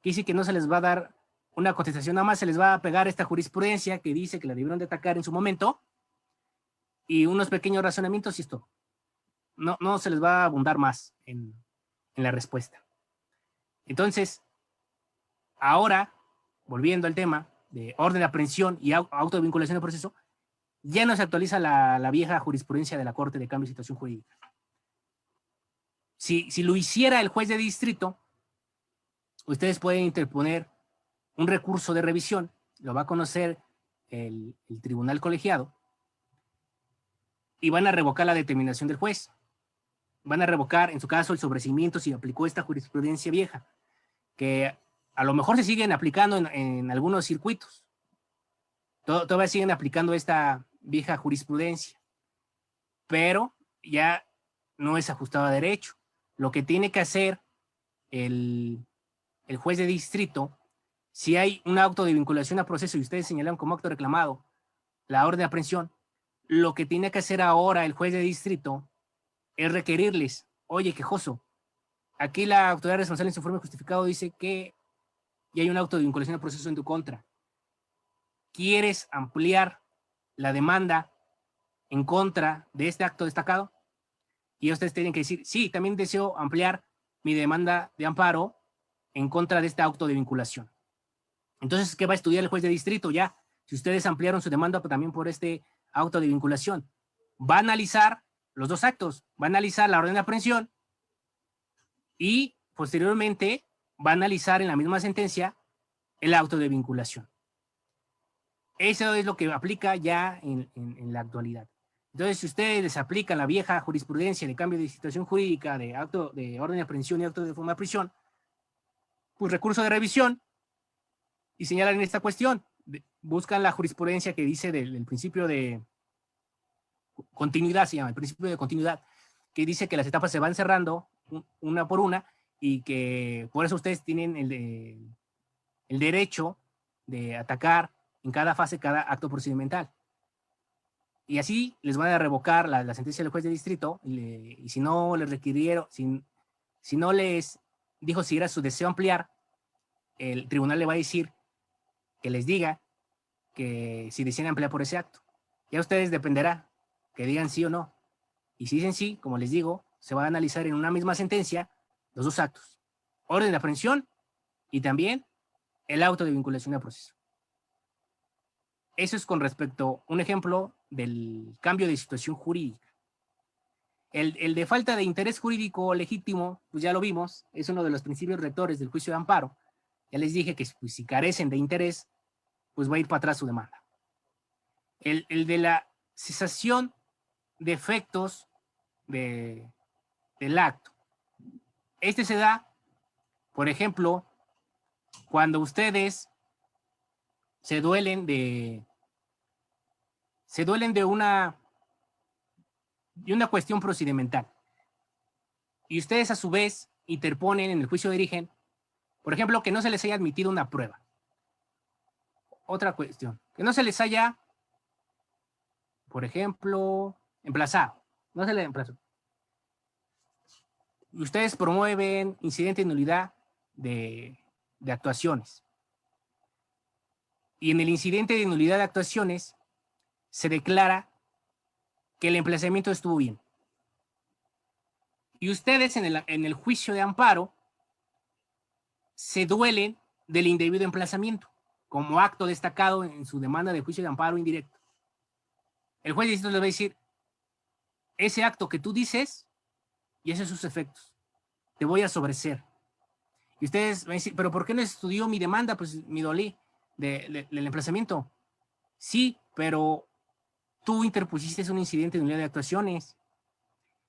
Quiere decir que no se les va a dar una contestación, nada más se les va a pegar esta jurisprudencia que dice que la debieron de atacar en su momento y unos pequeños razonamientos y esto. No se les va a abundar más en la respuesta. Entonces, ahora, volviendo al tema de orden de aprehensión y auto de vinculación de proceso, ya no se actualiza la vieja jurisprudencia de la Corte de Cambio de Situación Jurídica. Si lo hiciera el juez de distrito, ustedes pueden interponer un recurso de revisión, lo va a conocer el tribunal colegiado, y van a revocar la determinación del juez. Van a revocar, en su caso, el sobreseimiento si aplicó esta jurisprudencia vieja, que a lo mejor se siguen aplicando en algunos circuitos. Todavía siguen aplicando esta vieja jurisprudencia, pero ya no es ajustado a derecho. Lo que tiene que hacer el juez de distrito, si hay un auto de vinculación a proceso y ustedes señalan como acto reclamado la orden de aprehensión, lo que tiene que hacer ahora el juez de distrito es requerirles, oye, quejoso, aquí la autoridad responsable en su informe justificado dice que ya hay un auto de vinculación a proceso en tu contra. ¿Quieres ampliar la demanda en contra de este acto destacado? Y ustedes tienen que decir, sí, también deseo ampliar mi demanda de amparo en contra de este auto de vinculación. Entonces, ¿qué va a estudiar el juez de distrito? Ya, si ustedes ampliaron su demanda también por este auto de vinculación, va a analizar los dos actos, va a analizar la orden de aprehensión y posteriormente va a analizar en la misma sentencia el auto de vinculación. Eso es lo que aplica ya en la actualidad. Entonces, si ustedes aplican la vieja jurisprudencia de cambio de situación jurídica de acto de orden de aprehensión y acto de forma de prisión, pues recurso de revisión y señalan esta cuestión, buscan la jurisprudencia que dice del principio de continuidad, se llama el principio de continuidad, que dice que las etapas se van cerrando una por una y que por eso ustedes tienen el derecho de atacar en cada fase cada acto procedimental. Y así les van a revocar la sentencia del juez de distrito y si no les requirieron, si no les dijo si era su deseo ampliar, el tribunal le va a decir que les diga que si desean ampliar por ese acto. Ya ustedes dependerá que digan sí o no. Y si dicen sí, como les digo, se va a analizar en una misma sentencia los dos actos. Orden de aprehensión y también el auto de vinculación a proceso. Eso es con respecto a un ejemplo del cambio de situación jurídica. El de falta de interés jurídico legítimo, pues ya lo vimos, es uno de los principios rectores del juicio de amparo. Ya les dije que pues, si carecen de interés, pues va a ir para atrás su demanda. el de la cesación de efectos del acto. Este se da, por ejemplo, cuando ustedes se duelen de una cuestión procedimental y ustedes a su vez interponen en el juicio de origen, por ejemplo, que no se les haya admitido una prueba. Otra cuestión, que no se les haya, por ejemplo, emplazado. No se les emplazó. Y ustedes promueven incidente de nulidad de actuaciones. Y en el incidente de nulidad de actuaciones se declara que el emplazamiento estuvo bien. Y ustedes en el juicio de amparo se duelen del indebido emplazamiento como acto destacado en su demanda de juicio de amparo indirecto. El juez de distrito les va a decir, ese acto que tú dices y esos son sus efectos, te voy a sobreseer. Y ustedes van a decir, pero ¿por qué no estudió mi demanda? Pues mi dolí del emplazamiento. Sí, pero tú interpusiste un incidente de nulidad de actuaciones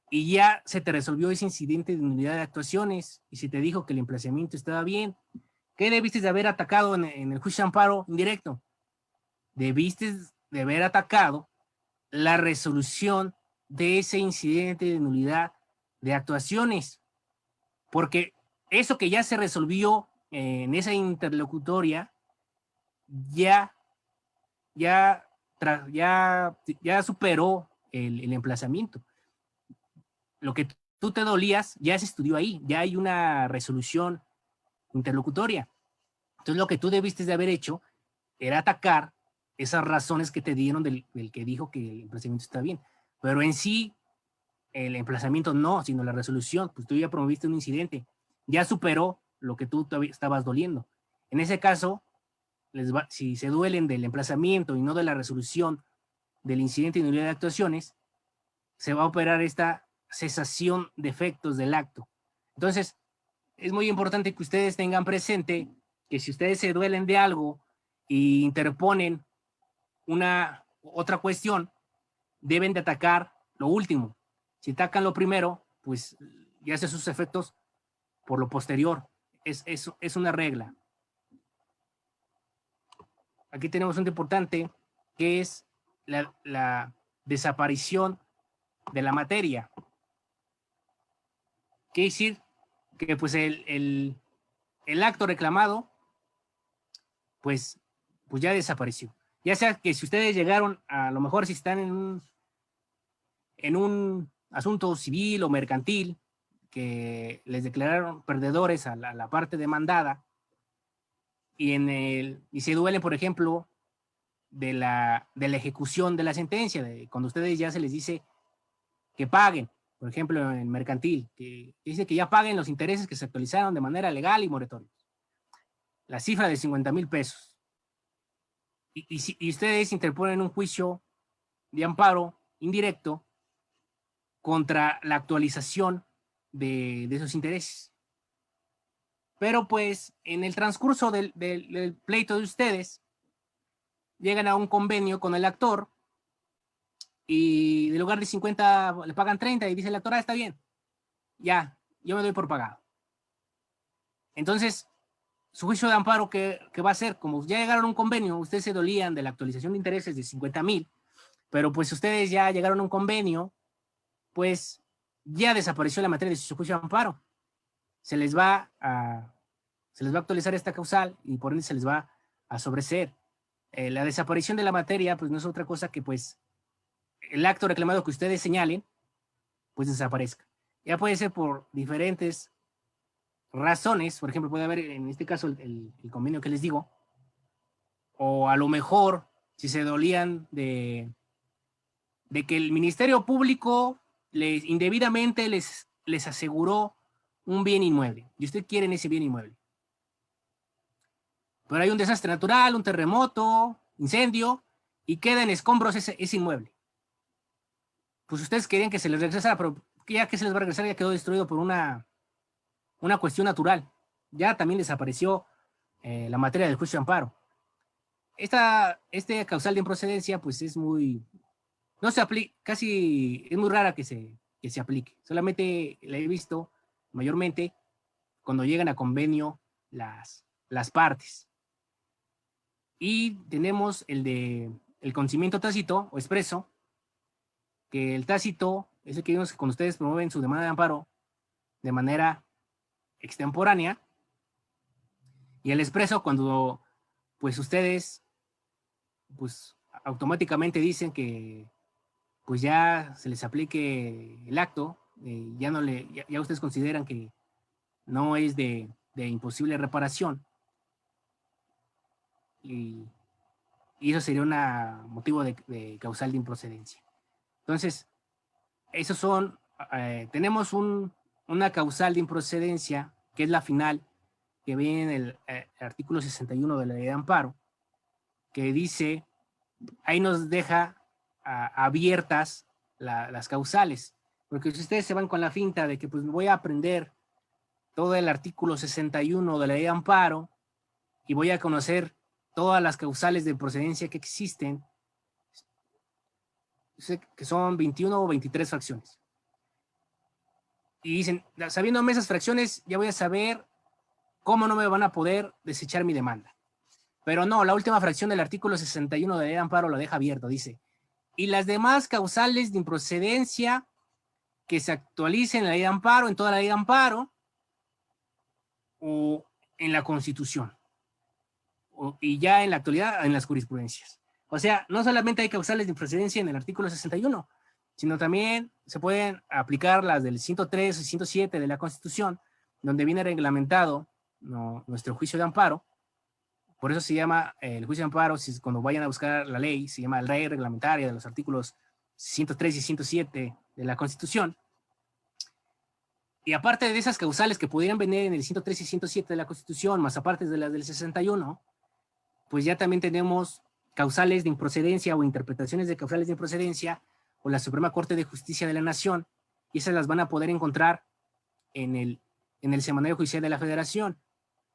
y ya se te resolvió ese incidente de nulidad de actuaciones y se te dijo que el emplazamiento estaba bien. ¿Qué debiste de haber atacado en el juicio de amparo indirecto? Debiste de haber atacado la resolución de ese incidente de nulidad de actuaciones, porque eso que ya se resolvió en esa interlocutoria ya superó el emplazamiento. Lo que tú te dolías ya se estudió ahí, ya hay una resolución interlocutoria. Entonces lo que tú debiste de haber hecho era atacar esas razones que te dieron del que dijo que el emplazamiento está bien. Pero en sí, el emplazamiento no, sino la resolución, pues tú ya promoviste un incidente, ya superó lo que tú estabas doliendo. En ese caso, si se duelen del emplazamiento y no de la resolución del incidente de nulidad de actuaciones, se va a operar esta cesación de efectos del acto. Entonces, es muy importante que ustedes tengan presente que si ustedes se duelen de algo y interponen otra cuestión, deben de atacar lo último. Si atacan lo primero, pues ya hace sus efectos por lo posterior. Es una regla. Aquí tenemos un importante que es la desaparición de la materia. Quiere decir que pues el acto reclamado pues ya desapareció. Ya sea que si ustedes llegaron, a lo mejor si están en un asunto civil o mercantil, que les declararon perdedores a la parte demandada, y se duelen, por ejemplo, de la ejecución de la sentencia, cuando ustedes ya se les dice que paguen, por ejemplo, en mercantil, que dice que ya paguen los intereses que se actualizaron de manera legal y moratorios. La cifra de 50,000 pesos. Y ustedes interponen un juicio de amparo indirecto contra la actualización de esos intereses. Pero pues en el transcurso del pleito de ustedes, llegan a un convenio con el actor y en lugar de 50 le pagan 30 y dice el actor, está bien, ya, yo me doy por pagado. Entonces, su juicio de amparo, ¿qué va a ser? Como ya llegaron a un convenio, ustedes se dolían de la actualización de intereses de 50,000, pero pues ustedes ya llegaron a un convenio, pues ya desapareció la materia de su juicio de amparo. Se les va a actualizar esta causal y por ende se les va a sobreseer. La desaparición de la materia, pues no es otra cosa que pues el acto reclamado que ustedes señalen, pues desaparezca. Ya puede ser por diferentes razones, por ejemplo, puede haber en este caso el convenio que les digo, o a lo mejor si se dolían de que el Ministerio Público indebidamente les aseguró un bien inmueble y ustedes quieren ese bien inmueble. Pero hay un desastre natural, un terremoto, incendio, y queda en escombros ese inmueble. Pues ustedes querían que se les regresara, pero ya que se les va a regresar ya quedó destruido por una cuestión natural. Ya también desapareció la materia del juicio de amparo. este causal de improcedencia, pues es muy, no se aplica, casi es muy rara que se aplique. Solamente la he visto mayormente cuando llegan a convenio las partes. Y tenemos el conocimiento tácito o expreso, que el tácito es el que vimos que cuando ustedes promueven su demanda de amparo de manera extemporánea, y el expreso cuando pues ustedes pues automáticamente dicen que pues ya se les aplique el acto, ya ustedes consideran que no es de imposible reparación, y eso sería un motivo de causal de improcedencia. Entonces, esos son, tenemos una causal de improcedencia, que es la final, que viene en el artículo 61 de la ley de amparo, que dice, ahí nos deja abiertas las causales, porque si ustedes se van con la finta de que pues voy a aprender todo el artículo 61 de la ley de amparo y voy a conocer todas las causales de procedencia que existen, que son 21 o 23 fracciones. Y dicen, sabiéndome esas fracciones, ya voy a saber cómo no me van a poder desechar mi demanda. Pero no, la última fracción del artículo 61 de la ley de amparo lo deja abierto, dice, y las demás causales de improcedencia que se actualicen en la ley de amparo, en toda la ley de amparo, o en la Constitución, y ya en la actualidad en las jurisprudencias. O sea, no solamente hay causales de improcedencia en el artículo 61, sino también se pueden aplicar las del 103 y 107 de la Constitución, donde viene reglamentado nuestro juicio de amparo. Por eso se llama el juicio de amparo, cuando vayan a buscar la ley, se llama ley reglamentaria de los artículos 103 y 107 de la Constitución. Y aparte de esas causales que pudieran venir en el 103 y 107 de la Constitución, más aparte de las del 61, pues ya también tenemos causales de improcedencia o interpretaciones de causales de improcedencia o la Suprema Corte de Justicia de la Nación, y esas las van a poder encontrar en el Semanario Judicial de la Federación,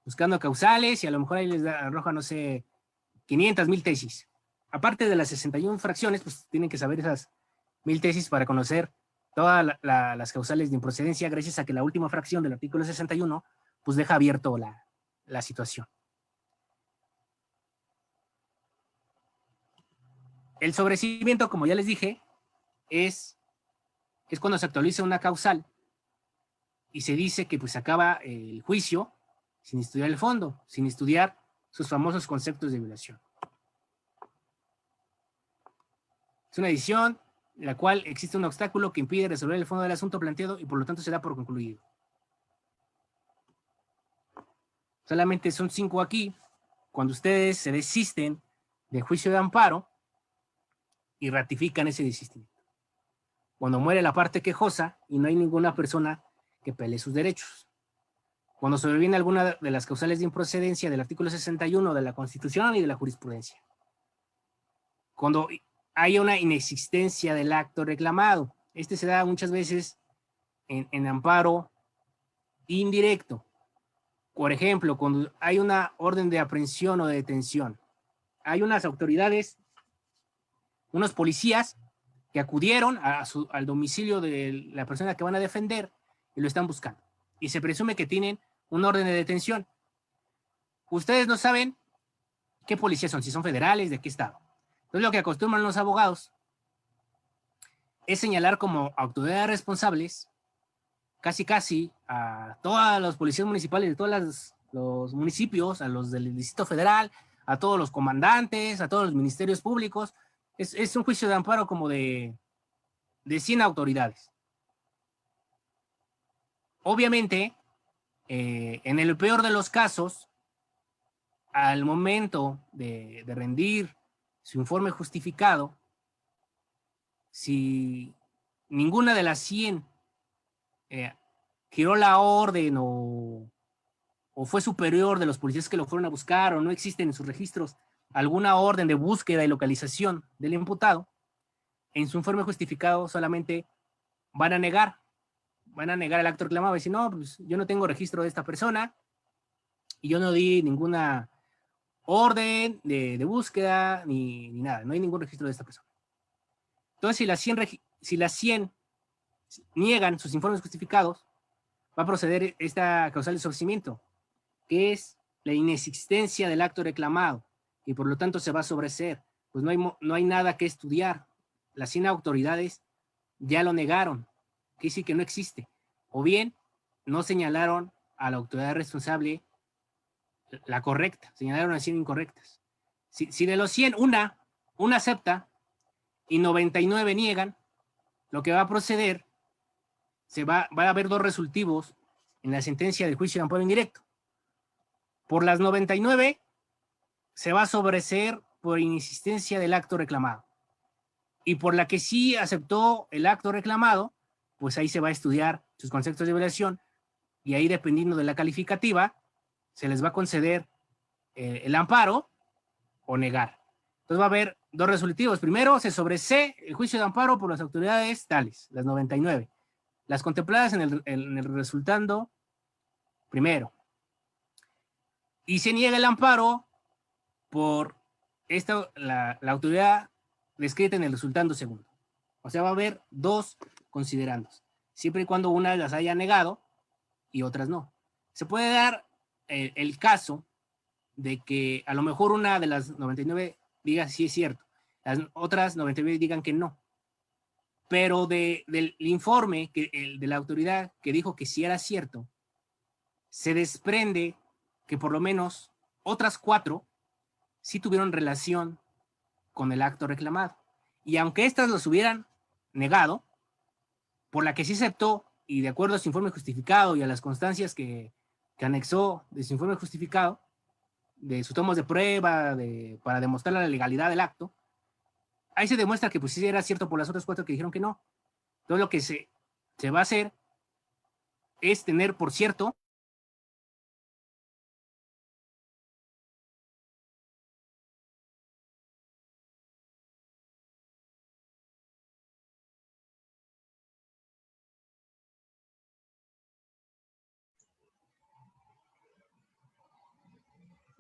buscando causales, y a lo mejor ahí les arroja, no sé, 500, 1000 tesis. Aparte de las 61 fracciones, pues tienen que saber esas 1000 tesis para conocer todas las causales de improcedencia, gracias a que la última fracción del artículo 61 pues deja abierto la situación. El sobreseimiento, como ya les dije, es cuando se actualiza una causal y se dice que pues acaba el juicio sin estudiar el fondo, sin estudiar sus famosos conceptos de violación. Es una decisión en la cual existe un obstáculo que impide resolver el fondo del asunto planteado y por lo tanto se da por concluido. Solamente son 5 aquí. Cuando ustedes se desisten del juicio de amparo y ratifican ese desistimiento. Cuando muere la parte quejosa y no hay ninguna persona que pelee sus derechos. Cuando sobreviene alguna de las causales de improcedencia del artículo 61 de la Constitución y de la jurisprudencia. Cuando hay una inexistencia del acto reclamado. Este se da muchas veces en amparo indirecto. Por ejemplo, cuando hay una orden de aprehensión o de detención. Hay unas autoridades, unos policías que acudieron al domicilio de la persona que van a defender y lo están buscando. Y se presume que tienen un orden de detención. Ustedes no saben qué policías son, si son federales, de qué estado. Entonces lo que acostumbran los abogados es señalar como autoridades responsables casi a todos los policías municipales de todos los municipios, a los del Distrito Federal, a todos los comandantes, a todos los ministerios públicos. Es un juicio de amparo como de 100 autoridades. Obviamente, en el peor de los casos, al momento de rendir su informe justificado, si ninguna de las 100 giró la orden o fue superior de los policías que lo fueron a buscar, o no existen en sus registros alguna orden de búsqueda y localización del imputado, en su informe justificado solamente van a negar el acto reclamado y decir, no, pues yo no tengo registro de esta persona y yo no di ninguna orden de búsqueda ni nada, no hay ningún registro de esta persona. Entonces, si las 100 niegan sus informes justificados, va a proceder esta causal de sobreseimiento, que es la inexistencia del acto reclamado, y por lo tanto se va a sobreseer. Pues no hay nada que estudiar. Las 100 autoridades ya lo negaron, que sí que no existe. O bien, no señalaron a la autoridad responsable la correcta, señalaron a 100 incorrectas. Si de los 100, una acepta y 99 niegan, lo que va a proceder, va a haber dos resultivos en la sentencia del juicio de amparo indirecto. Por las 99 se va a sobreseer por inexistencia del acto reclamado. Y por la que sí aceptó el acto reclamado, pues ahí se va a estudiar sus conceptos de violación, y ahí, dependiendo de la calificativa, se les va a conceder el amparo o negar. Entonces va a haber dos resolutivos. Primero, se sobresee el juicio de amparo por las autoridades tales, las 99. Las contempladas en el resultando primero. Y se niega el amparo por la autoridad descrita en el resultando segundo. O sea, va a haber dos considerandos, siempre y cuando una las haya negado y otras no. Se puede dar el caso de que a lo mejor una de las 99 diga sí es cierto, las otras 99 digan que no. Pero del informe de la autoridad que dijo que sí era cierto, se desprende que por lo menos otras 4 sí tuvieron relación con el acto reclamado. Y aunque estas los hubieran negado, por la que sí aceptó, y de acuerdo a su informe justificado y a las constancias que anexó de su informe justificado, de sus tomos de prueba, para demostrar la legalidad del acto, ahí se demuestra que pues sí era cierto por las otras 4 que dijeron que no. Entonces lo que se va a hacer es tener por cierto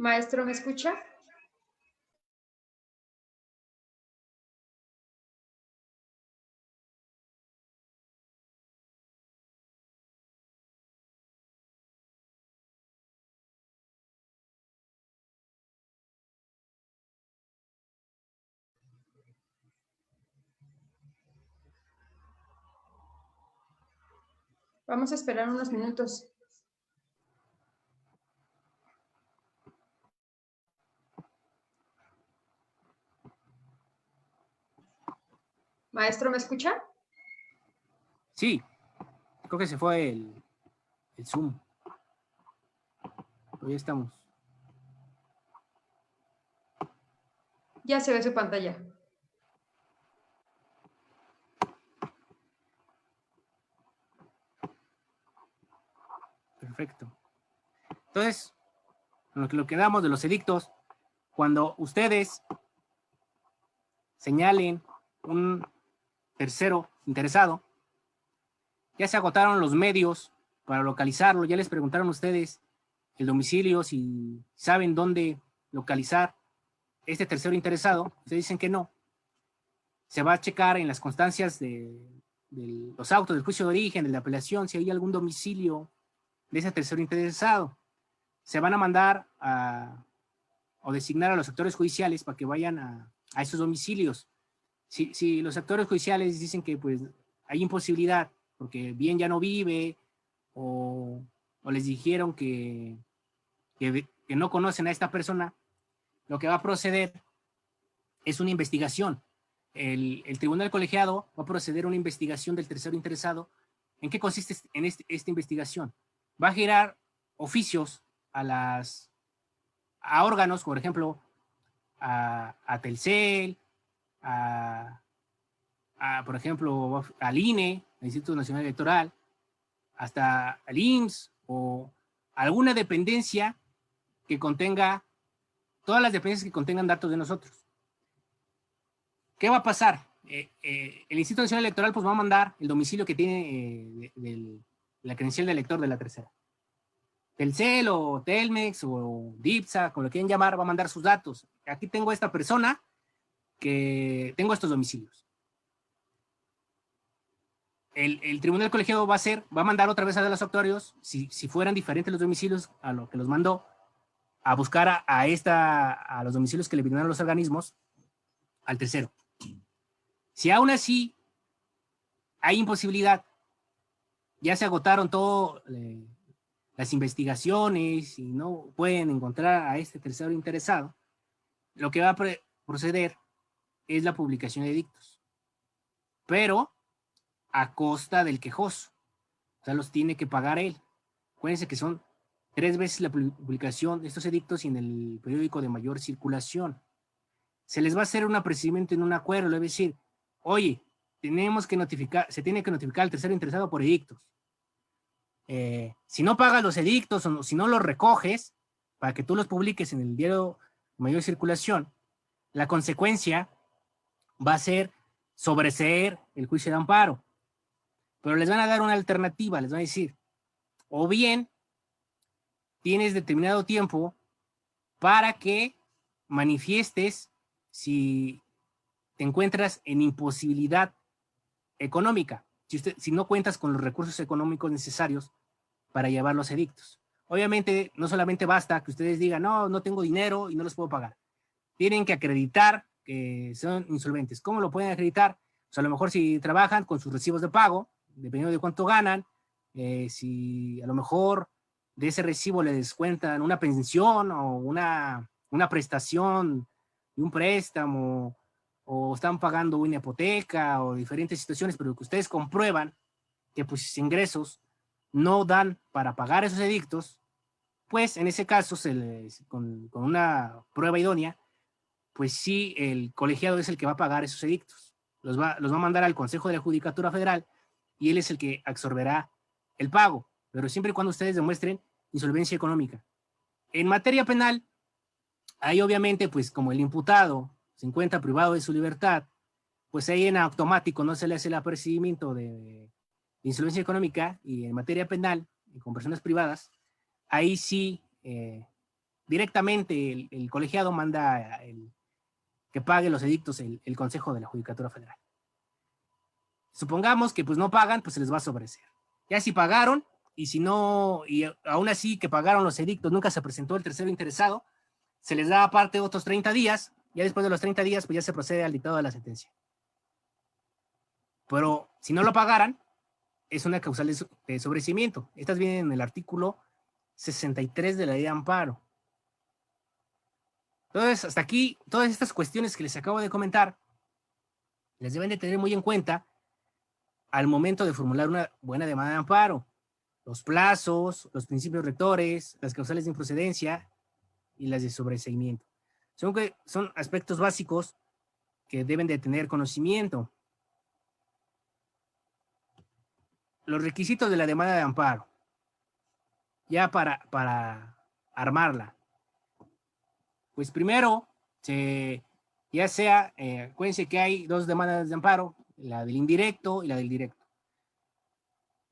Maestro, ¿me escucha? Vamos a esperar unos minutos. Maestro, ¿me escucha? Sí, creo que se fue el Zoom. Hoy estamos. Ya se ve su pantalla. Perfecto. Entonces, lo que damos de los edictos, cuando ustedes señalen un tercero interesado, ya se agotaron los medios para localizarlo, ya les preguntaron ustedes el domicilio, si saben dónde localizar este tercero interesado, ustedes dicen que no. Se va a checar en las constancias de los autos del juicio de origen, de la apelación, si hay algún domicilio de ese tercero interesado. Se van a mandar o designar a los actores judiciales para que vayan a esos domicilios. Si los actores judiciales dicen que pues hay imposibilidad, porque bien ya no vive, o les dijeron que no conocen a esta persona, lo que va a proceder es una investigación. El tribunal colegiado va a proceder a una investigación del tercero interesado. ¿En qué consiste esta investigación? Va a girar oficios a órganos, por ejemplo, a Telcel, por ejemplo, al INE, al Instituto Nacional Electoral, hasta al IMSS o alguna dependencia que contenga, todas las dependencias que contengan datos de nosotros. ¿Qué va a pasar? El Instituto Nacional Electoral pues va a mandar el domicilio que tiene la credencial de elector de la tercera. Telcel o Telmex o Dipsa, como lo quieren llamar, va a mandar sus datos. Aquí tengo a esta persona que tengo estos domicilios. El tribunal colegiado va a mandar otra vez a los actuarios, si fueran diferentes los domicilios a lo que los mandó, a buscar a los domicilios que le brindaron los organismos, al tercero. Si aún así hay imposibilidad, ya se agotaron todas las investigaciones y no pueden encontrar a este tercero interesado, lo que va a proceder es la publicación de edictos, pero a costa del quejoso. O sea, los tiene que pagar él. Acuérdense que son 3 veces la publicación de estos edictos y en el periódico de mayor circulación. Se les va a hacer un apercibimiento en un acuerdo, le va a decir, oye, se tiene que notificar al tercero interesado por edictos. Si no pagas los edictos o si no los recoges para que tú los publiques en el diario de mayor circulación, la consecuencia va a ser sobreseer el juicio de amparo. Pero les van a dar una alternativa, les van a decir, o bien tienes determinado tiempo para que manifiestes si te encuentras en imposibilidad económica, si no cuentas con los recursos económicos necesarios para llevar los edictos. Obviamente, no solamente basta que ustedes digan, no tengo dinero y no los puedo pagar. Tienen que acreditar que son insolventes. ¿Cómo lo pueden acreditar? Pues a lo mejor si trabajan con sus recibos de pago, dependiendo de cuánto ganan, si a lo mejor de ese recibo les descuentan una pensión o una prestación de un préstamo, o están pagando una hipoteca o diferentes situaciones, pero que ustedes comprueban que pues sus ingresos no dan para pagar esos edictos, pues en ese caso, con una prueba idónea, pues sí, el colegiado es el que va a pagar esos edictos. Los va a mandar al Consejo de la Judicatura Federal y él es el que absorberá el pago, pero siempre y cuando ustedes demuestren insolvencia económica. En materia penal, ahí obviamente, pues como el imputado se encuentra privado de su libertad, pues ahí en automático no se le hace el apercibimiento de insolvencia económica, y en materia penal, con personas privadas, ahí sí, directamente el colegiado manda que pague los edictos el Consejo de la Judicatura Federal. Supongamos que pues no pagan, pues se les va a sobreseer. Ya si pagaron, y si no, y aún así que pagaron los edictos, nunca se presentó el tercero interesado, se les da aparte otros 30 días, ya después de los 30 días, pues ya se procede al dictado de la sentencia. Pero si no lo pagaran, es una causal de sobreseimiento. Estas vienen en el artículo 63 de la ley de amparo. Entonces, hasta aquí, todas estas cuestiones que les acabo de comentar, les deben de tener muy en cuenta al momento de formular una buena demanda de amparo. Los plazos, los principios rectores, las causales de improcedencia y las de sobreseimiento. Son aspectos básicos que deben de tener conocimiento. Los requisitos de la demanda de amparo, ya para armarla. Pues primero, ya sea, acuérdense que hay 2 demandas de amparo, la del indirecto y la del directo.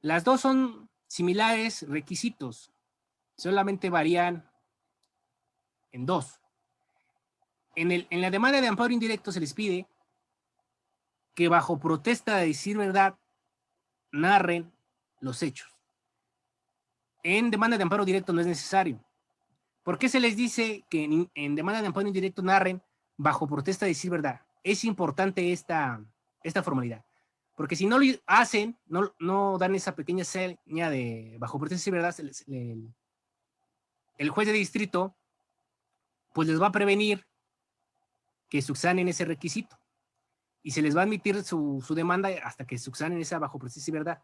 Las 2 son similares requisitos, solamente varían en 2. En la demanda de amparo indirecto se les pide que bajo protesta de decir verdad narren los hechos. En demanda de amparo directo no es necesario. ¿Por qué se les dice que en demanda de amparo indirecto narren bajo protesta de decir verdad? Es importante esta formalidad. Porque si no lo hacen, no dan esa pequeña seña de bajo protesta de decir verdad, el juez de distrito pues les va a prevenir que subsanen ese requisito. Y se les va a admitir su demanda hasta que subsanen esa bajo protesta de verdad.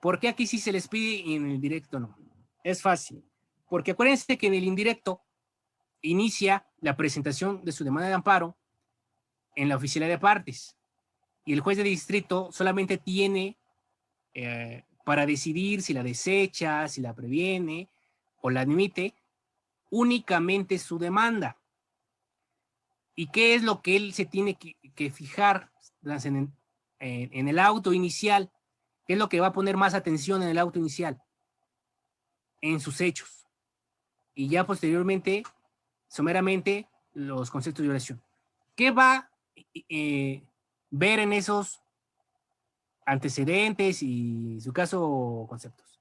¿Por qué aquí sí se les pide y en el directo no? Es fácil. Porque acuérdense que en el indirecto inicia la presentación de su demanda de amparo en la oficialía de partes. Y el juez de distrito solamente tiene para decidir si la desecha, si la previene o la admite, únicamente su demanda. ¿Y qué es lo que él se tiene que fijar en el auto inicial? ¿Qué es lo que va a poner más atención en el auto inicial? en sus hechos. Y ya posteriormente, someramente, los conceptos de violación. ¿Qué va a ver en esos antecedentes y, en su caso, conceptos?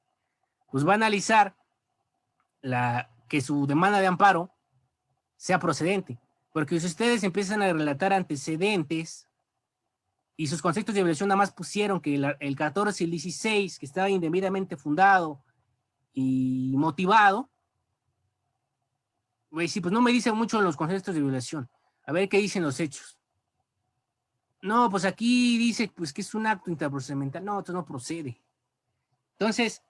Pues va a analizar que su demanda de amparo sea procedente. Porque si ustedes empiezan a relatar antecedentes y sus conceptos de violación nada más pusieron que el 14 y el 16, que estaba indebidamente fundado y motivado, pues sí, pues no me dicen mucho los conceptos de violación. A ver qué dicen los hechos. No, pues aquí dice pues que es un acto interprocedimental. No, esto no procede. Entonces,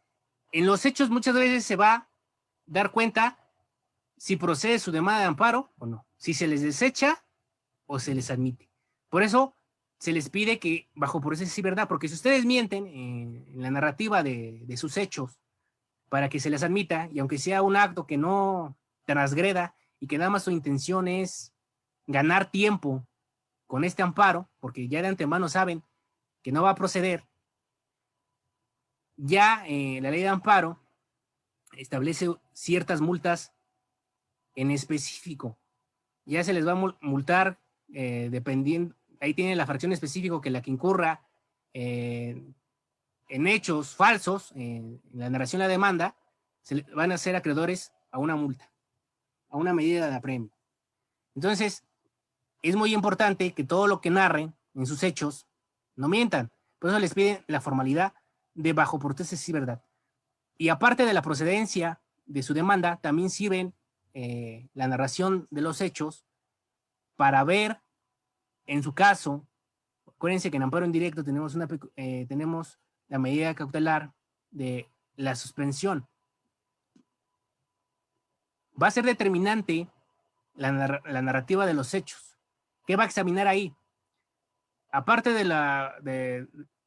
en los hechos muchas veces se va a dar cuenta si procede su demanda de amparo o no. Si se les desecha o se les admite. Por eso se les pide que bajo proceso y verdad, porque si ustedes mienten en la narrativa de sus hechos para que se les admita, y aunque sea un acto que no transgreda y que nada más su intención es ganar tiempo con este amparo, porque ya de antemano saben que no va a proceder, ya la ley de amparo establece ciertas multas en específico. Ya se les va a multar dependiendo, ahí tiene la fracción específica que la que incurra en hechos falsos, en la narración de la demanda, van a ser acreedores a una multa, a una medida de apremio. Entonces, es muy importante que todo lo que narren en sus hechos no mientan. Por eso les piden la formalidad de bajo protesta y verdad. Y aparte de la procedencia de su demanda, también sirven la narración de los hechos para ver, en su caso, acuérdense que en amparo indirecto tenemos la medida cautelar de la suspensión. Va a ser determinante la narrativa de los hechos. ¿Qué va a examinar ahí? Aparte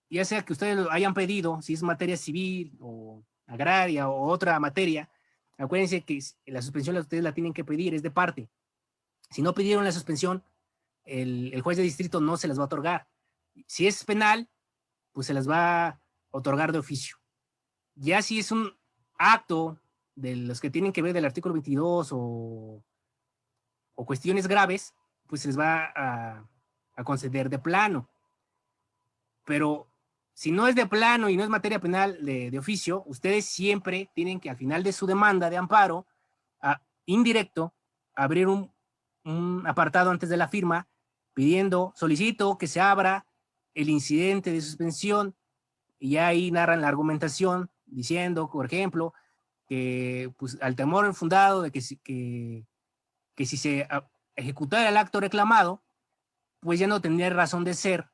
ya sea que ustedes lo hayan pedido, si es materia civil o agraria o otra materia, acuérdense que la suspensión ustedes la tienen que pedir, es de parte. Si no pidieron la suspensión, el juez de distrito no se las va a otorgar. Si es penal, pues se las va a otorgar de oficio. Ya si es un acto de los que tienen que ver del artículo 22 o cuestiones graves, pues se les va a conceder de plano. Pero si no es de plano y no es materia penal de oficio, ustedes siempre tienen que al final de su demanda de amparo indirecto abrir un apartado antes de la firma pidiendo, solicito que se abra el incidente de suspensión, y ya ahí narran la argumentación diciendo, por ejemplo, que pues, al temor infundado de que si se ejecutara el acto reclamado, pues ya no tendría razón de ser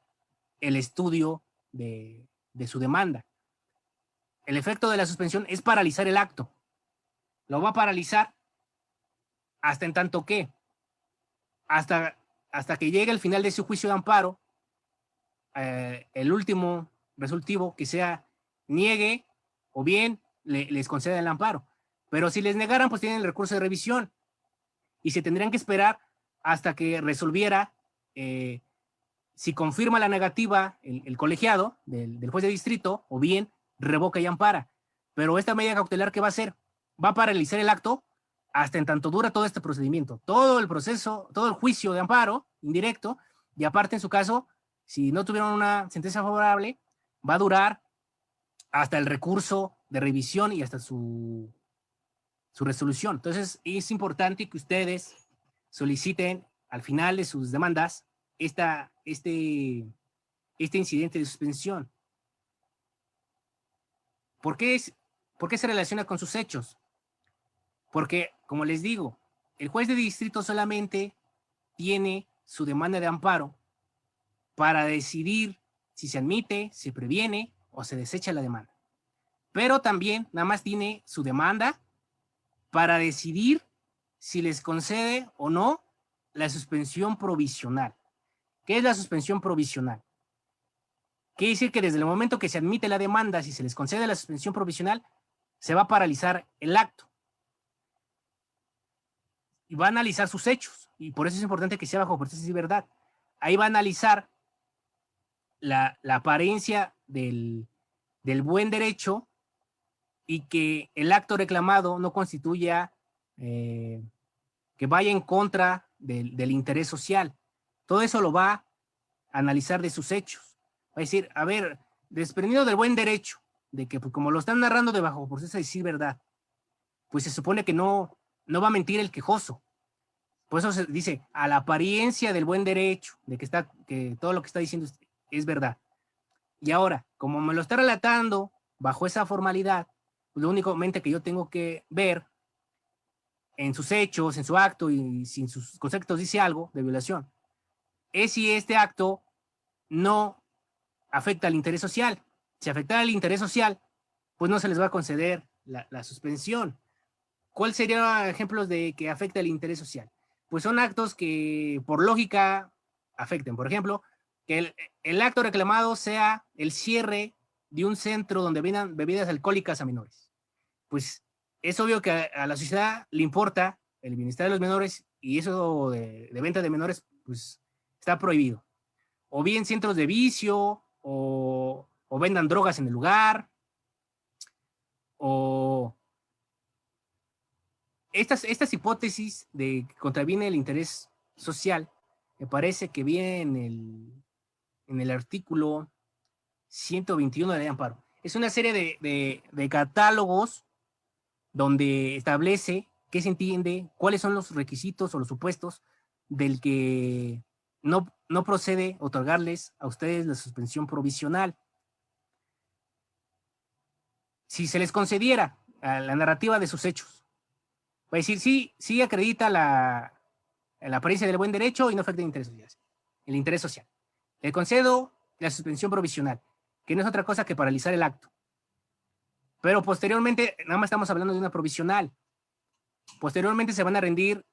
el estudio de su demanda. El efecto de la suspensión es paralizar el acto. Lo va a paralizar hasta en tanto que, hasta que llegue el final de su juicio de amparo, el último resolutivo que sea niegue o bien les conceda el amparo. Pero si les negaran, pues tienen el recurso de revisión y se tendrían que esperar hasta que resolviera si confirma la negativa el colegiado del juez de distrito o bien revoca y ampara. Pero esta medida cautelar, ¿qué va a hacer? Va a paralizar el acto hasta en tanto dura todo este procedimiento, todo el proceso, todo el juicio de amparo indirecto, y aparte en su caso, si no tuvieron una sentencia favorable, va a durar hasta el recurso de revisión y hasta su resolución. Entonces, es importante que ustedes soliciten al final de sus demandas este incidente de suspensión. ¿Por qué se relaciona con sus hechos? Porque, como les digo, el juez de distrito solamente tiene su demanda de amparo para decidir si se admite, se previene o se desecha la demanda. Pero también nada más tiene su demanda para decidir si les concede o no la suspensión provisional. ¿Qué es la suspensión provisional? Quiere decir que desde el momento que se admite la demanda, si se les concede la suspensión provisional, se va a paralizar el acto. Y va a analizar sus hechos. Y por eso es importante que sea bajo protesta y verdad. Ahí va a analizar la apariencia del buen derecho y que el acto reclamado no constituya que vaya en contra del interés social. Todo eso lo va a analizar de sus hechos. Va a decir, a ver, desprendido del buen derecho, de que pues, como lo están narrando de bajo proceso de decir verdad, pues se supone que no va a mentir el quejoso. Por eso se dice, a la apariencia del buen derecho, de que todo lo que está diciendo es verdad. Y ahora, como me lo está relatando bajo esa formalidad, pues lo únicamente que yo tengo que ver en sus hechos, en su acto y si en sus conceptos dice algo de violación, es si este acto no afecta al interés social. Si afecta al interés social, pues no se les va a conceder la suspensión. ¿Cuál serían ejemplos de que afecta el interés social? Pues son actos que por lógica afecten. Por ejemplo, que el acto reclamado sea el cierre de un centro donde vendan bebidas alcohólicas a menores. Pues es obvio que a la sociedad le importa el bienestar de los menores y eso de venta de menores pues está prohibido. O bien centros de vicio o vendan drogas en el lugar o estas hipótesis de que contraviene el interés social, me parece que viene en el artículo 121 de la ley de amparo. Es una serie de catálogos donde establece qué se entiende, cuáles son los requisitos o los supuestos del que no procede otorgarles a ustedes la suspensión provisional. Si se les concediera a la narrativa de sus hechos, va a decir, sí acredita la apariencia del buen derecho y no afecta el interés social. Le concedo la suspensión provisional, que no es otra cosa que paralizar el acto. Pero posteriormente, nada más estamos hablando de una provisional. Posteriormente se van a rendir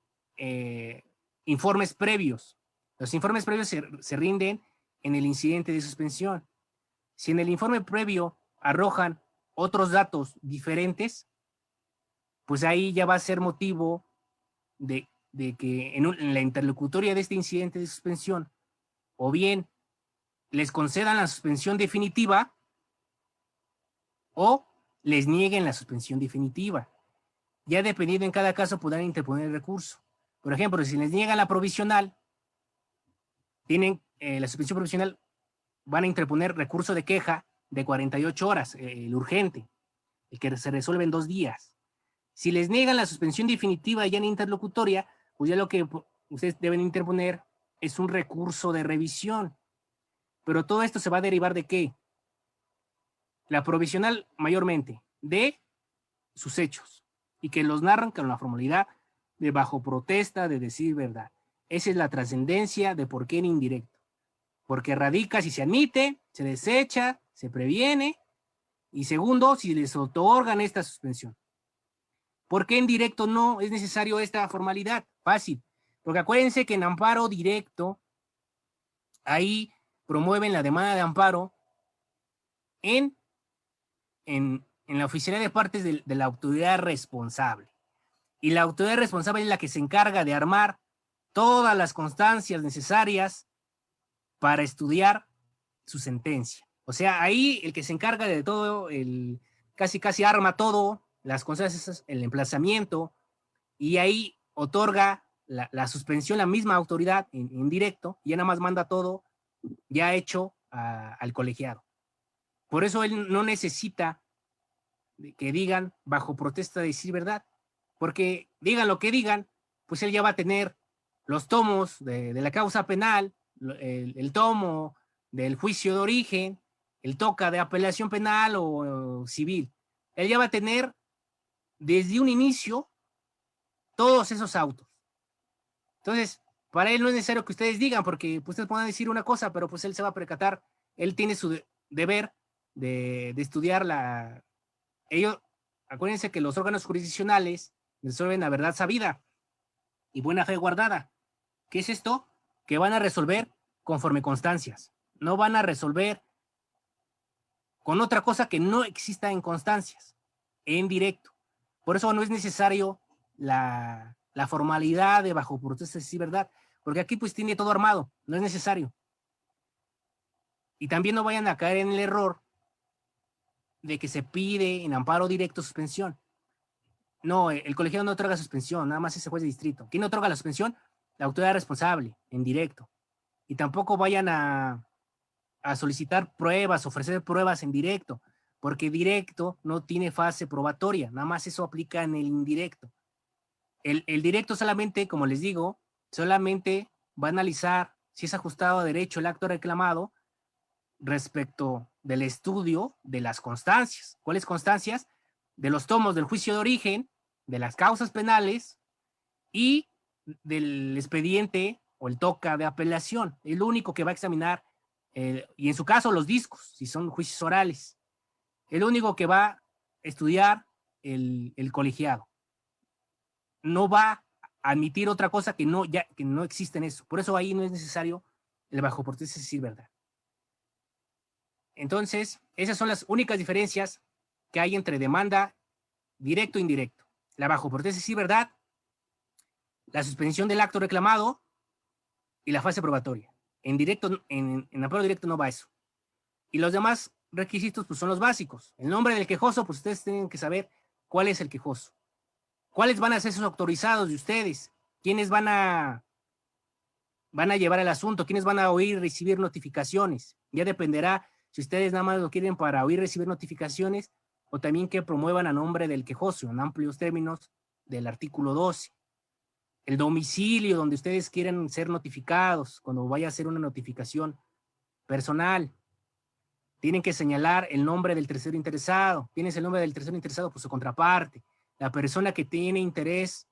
informes previos. Los informes previos se rinden en el incidente de suspensión. Si en el informe previo arrojan otros datos diferentes, pues ahí ya va a ser motivo de que en la interlocutoria de este incidente de suspensión, o bien les concedan la suspensión definitiva o les nieguen la suspensión definitiva. Ya dependiendo en cada caso podrán interponer el recurso. Por ejemplo, si les niegan la provisional, tienen la suspensión provisional, van a interponer recurso de queja de 48 horas, el urgente, el que se resuelve en 2 días. Si les niegan la suspensión definitiva ya en interlocutoria, pues ya lo que ustedes deben interponer es un recurso de revisión. Pero todo esto se va a derivar de ¿qué? La provisional mayormente de sus hechos y que los narran con la formalidad de bajo protesta de decir verdad. Esa es la trascendencia de por qué en indirecto. Porque radica si se admite, se desecha, se previene y segundo, si les otorgan esta suspensión. ¿Por qué en directo no es necesario esta formalidad? Fácil. Porque acuérdense que en amparo directo, ahí promueven la demanda de amparo en la oficialidad de partes de la autoridad responsable. Y la autoridad responsable es la que se encarga de armar todas las constancias necesarias para estudiar su sentencia. O sea, ahí el que se encarga de todo, casi arma todo, las constancias, el emplazamiento, y ahí otorga la suspensión la misma autoridad en directo, y ya nada más manda todo ya hecho al colegiado. Por eso él no necesita que digan bajo protesta de decir verdad, porque digan lo que digan, pues él ya va a tener los tomos de la causa penal, el tomo del juicio de origen, el toca de apelación penal o civil. Él ya va a tener desde un inicio todos esos autos. Entonces, para él no es necesario que ustedes digan, porque pues, ustedes pueden decir una cosa, pero pues él se va a percatar, él tiene su deber de estudiar ellos, acuérdense que los órganos jurisdiccionales resuelven la verdad sabida y buena fe guardada. ¿Qué es esto? Que van a resolver conforme constancias. No van a resolver con otra cosa que no exista en constancias, en directo. Por eso no es necesario la formalidad de bajo protesta de decir verdad, porque aquí pues tiene todo armado, no es necesario. Y también no vayan a caer en el error de que se pide en amparo directo suspensión. No, el colegiado no otorga suspensión, nada más ese juez de distrito. ¿Quién otorga la suspensión? La autoridad responsable, en directo. Y tampoco vayan a solicitar pruebas, ofrecer pruebas en directo, porque directo no tiene fase probatoria, nada más eso aplica en el indirecto. El directo solamente, como les digo, solamente va a analizar si es ajustado a derecho el acto reclamado respecto del estudio de las constancias. ¿Cuáles constancias? De los tomos del juicio de origen, de las causas penales y del expediente o el TOCA de apelación. Es lo único que va a examinar, y en su caso los discos, si son juicios orales. Es lo único que va a estudiar el colegiado. No va a admitir otra cosa que no existe en eso. Por eso ahí no es necesario el bajo protesta de decir verdad. Entonces, esas son las únicas diferencias que hay entre demanda directo e indirecto. La bajo protesta de decir verdad, la suspensión del acto reclamado y la fase probatoria. En directo, en amparo directo no va eso. Y los demás requisitos pues son los básicos. El nombre del quejoso, pues ustedes tienen que saber cuál es el quejoso. ¿Cuáles van a ser esos autorizados de ustedes? ¿Quiénes van a llevar el asunto? ¿Quiénes van a oír recibir notificaciones? Ya dependerá si ustedes nada más lo quieren para oír recibir notificaciones o también que promuevan a nombre del quejoso en amplios términos del artículo 12. El domicilio donde ustedes quieren ser notificados cuando vaya a hacer una notificación personal. Tienen que señalar el nombre del tercero interesado. ¿Tienes el nombre del tercero interesado? Pues su contraparte. La persona que tiene interés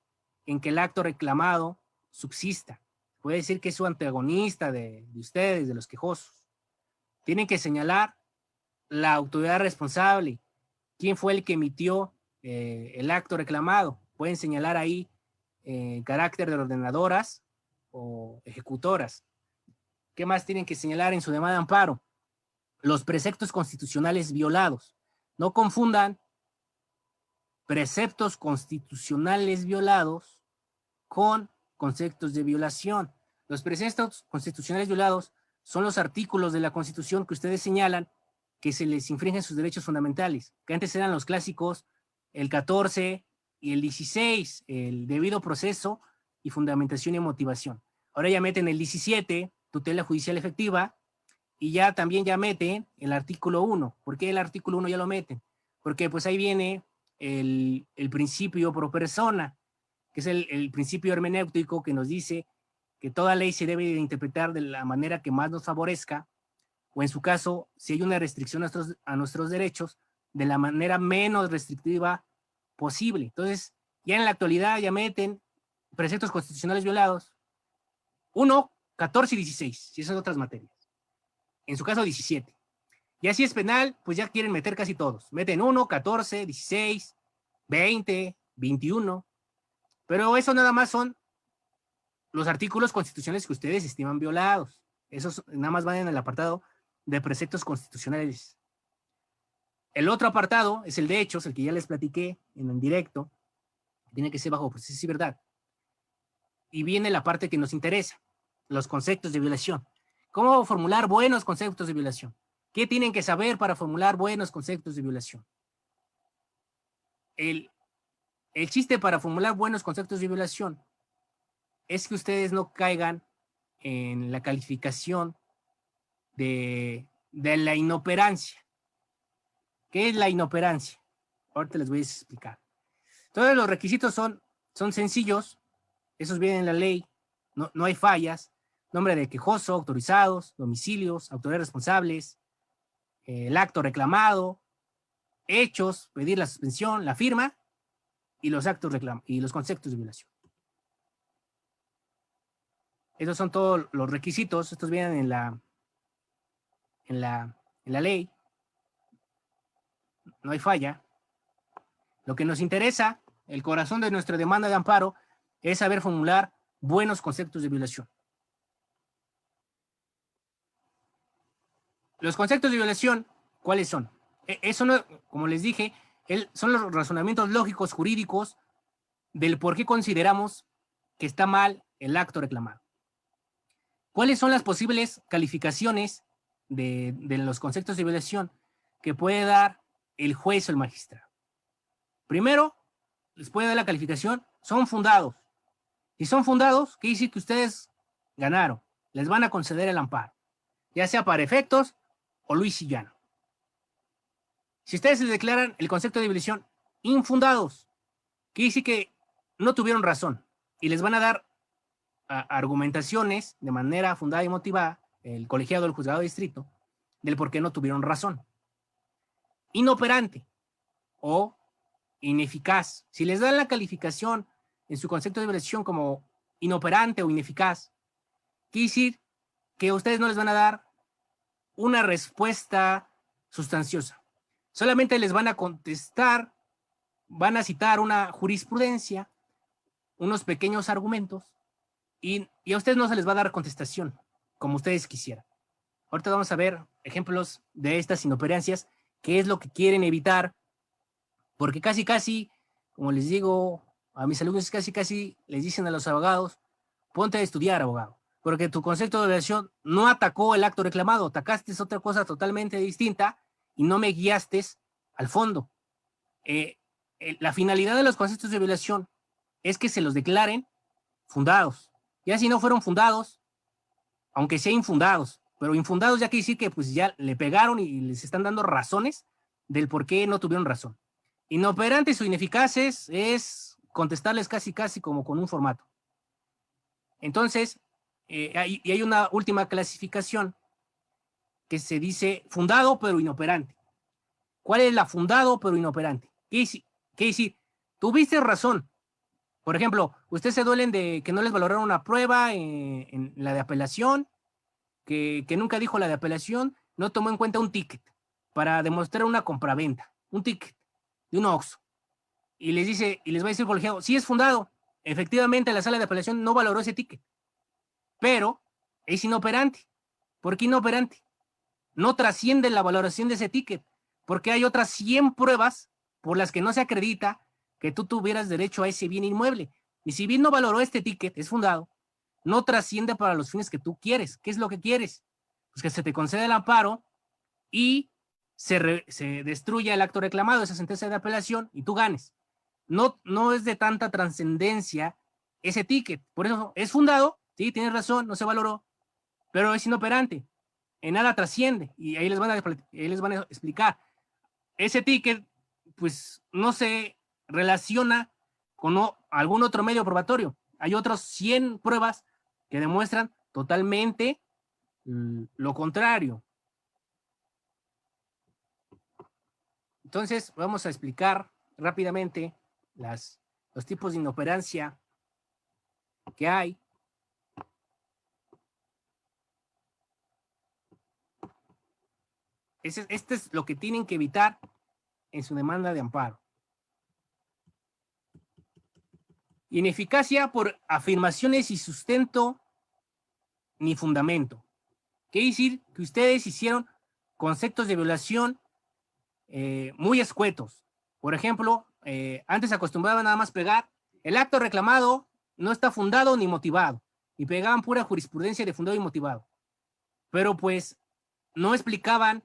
en que el acto reclamado subsista. Puede decir que es su antagonista de ustedes, de los quejosos. Tienen que señalar la autoridad responsable. ¿Quién fue el que emitió el acto reclamado? Pueden señalar ahí carácter de ordenadoras o ejecutoras. ¿Qué más tienen que señalar en su demanda de amparo? Los preceptos constitucionales violados. No confundan preceptos constitucionales violados con conceptos de violación. Los preceptos constitucionales violados son los artículos de la Constitución que ustedes señalan que se les infringen sus derechos fundamentales, que antes eran los clásicos, el 14 y el 16, el debido proceso y fundamentación y motivación. Ahora ya meten el 17, tutela judicial efectiva, y ya también ya meten el artículo 1. ¿Por qué el artículo 1 ya lo meten? Porque pues ahí viene el principio pro persona, que es el principio hermenéutico que nos dice que toda ley se debe de interpretar de la manera que más nos favorezca, o en su caso, si hay una restricción a nuestros derechos, de la manera menos restrictiva posible. Entonces, ya en la actualidad ya meten preceptos constitucionales violados, 1, 14 y 16, si son otras materias. En su caso, 17. Y así es penal, pues ya quieren meter casi todos. Meten 1, 14, 16, 20, 21. Pero eso nada más son los artículos constitucionales que ustedes estiman violados. Esos nada más van en el apartado de preceptos constitucionales. El otro apartado es el de hechos, el que ya les platiqué en el directo. Tiene que ser bajo proceso y verdad. Y viene la parte que nos interesa, los conceptos de violación. ¿Cómo formular buenos conceptos de violación? ¿Qué tienen que saber para formular buenos conceptos de violación? El chiste para formular buenos conceptos de violación es que ustedes no caigan en la calificación de la inoperancia. ¿Qué es la inoperancia? Ahorita les voy a explicar. Todos los requisitos son sencillos, esos vienen en la ley, no hay fallas, nombre de quejoso, autorizados, domicilios, autoridades responsables, el acto reclamado, hechos, pedir la suspensión, la firma y los actos y los conceptos de violación. Esos son todos los requisitos, estos vienen en la ley, no hay falla. Lo que nos interesa, el corazón de nuestra demanda de amparo, es saber formular buenos conceptos de violación. Los conceptos de violación, ¿cuáles son? Eso no, como les dije, son los razonamientos lógicos jurídicos del por qué consideramos que está mal el acto reclamado. ¿Cuáles son las posibles calificaciones de los conceptos de violación que puede dar el juez o el magistrado. Primero, les puede dar la calificación, son fundados. Si son fundados, ¿qué dice que ustedes ganaron? Les van a conceder el amparo, ya sea para efectos o Luis y llano. Si ustedes les declaran el concepto de violación infundados, ¿qué dice que no tuvieron razón? Y les van a dar argumentaciones de manera fundada y motivada, el colegiado del juzgado de distrito, del por qué no tuvieron razón. Inoperante o ineficaz. Si les dan la calificación en su concepto de violación como inoperante o ineficaz, quiere decir que ustedes no les van a dar una respuesta sustanciosa. Solamente les van a contestar, van a citar una jurisprudencia, unos pequeños argumentos, y a ustedes no se les va a dar contestación como ustedes quisieran. Ahorita vamos a ver ejemplos de estas inoperancias, qué es lo que quieren evitar, porque casi, como les digo a mis alumnos, casi les dicen a los abogados, ponte a estudiar, abogado, porque tu concepto de violación no atacó el acto reclamado, atacaste otra cosa totalmente distinta y no me guiaste al fondo. La finalidad de los conceptos de violación es que se los declaren fundados. Ya si no fueron fundados, aunque sea infundados, pero infundados ya quiere decir que pues ya le pegaron y les están dando razones del por qué no tuvieron razón. Inoperantes o ineficaces es contestarles casi como con un formato. Entonces, hay una última clasificación que se dice fundado pero inoperante. ¿Cuál es la fundado pero inoperante? ¿Qué decir? Tuviste razón. Por ejemplo, ustedes se duelen de que no les valoraron una prueba en la de apelación, que nunca dijo la de apelación, no tomó en cuenta un ticket para demostrar una compraventa, un ticket de un OXXO. Y les va a decir el colegiado, sí es fundado. Efectivamente, la sala de apelación no valoró ese ticket, pero es inoperante. ¿Por qué inoperante? No trasciende la valoración de ese ticket, porque hay otras 100 pruebas por las que no se acredita que tú tuvieras derecho a ese bien inmueble. Y si bien no valoró este ticket, es fundado, no trasciende para los fines que tú quieres. ¿Qué es lo que quieres? Pues que se te conceda el amparo y se destruya el acto reclamado, esa sentencia de apelación, y tú ganes. No es de tanta trascendencia ese ticket. Por eso es fundado, sí, tienes razón, no se valoró, pero es inoperante. En nada trasciende. Y ahí les van a explicar. Ese ticket, pues, no se relaciona con algún otro medio probatorio. Hay otros 100 pruebas que demuestran totalmente lo contrario. Entonces, vamos a explicar rápidamente los tipos de inoperancia que hay. Este es lo que tienen que evitar en su demanda de amparo. Ineficacia por afirmaciones y sustento ni fundamento. Quiere decir que ustedes hicieron conceptos de violación muy escuetos. Por ejemplo, antes acostumbraban nada más pegar, el acto reclamado no está fundado ni motivado, y pegaban pura jurisprudencia de fundado y motivado. Pero pues no explicaban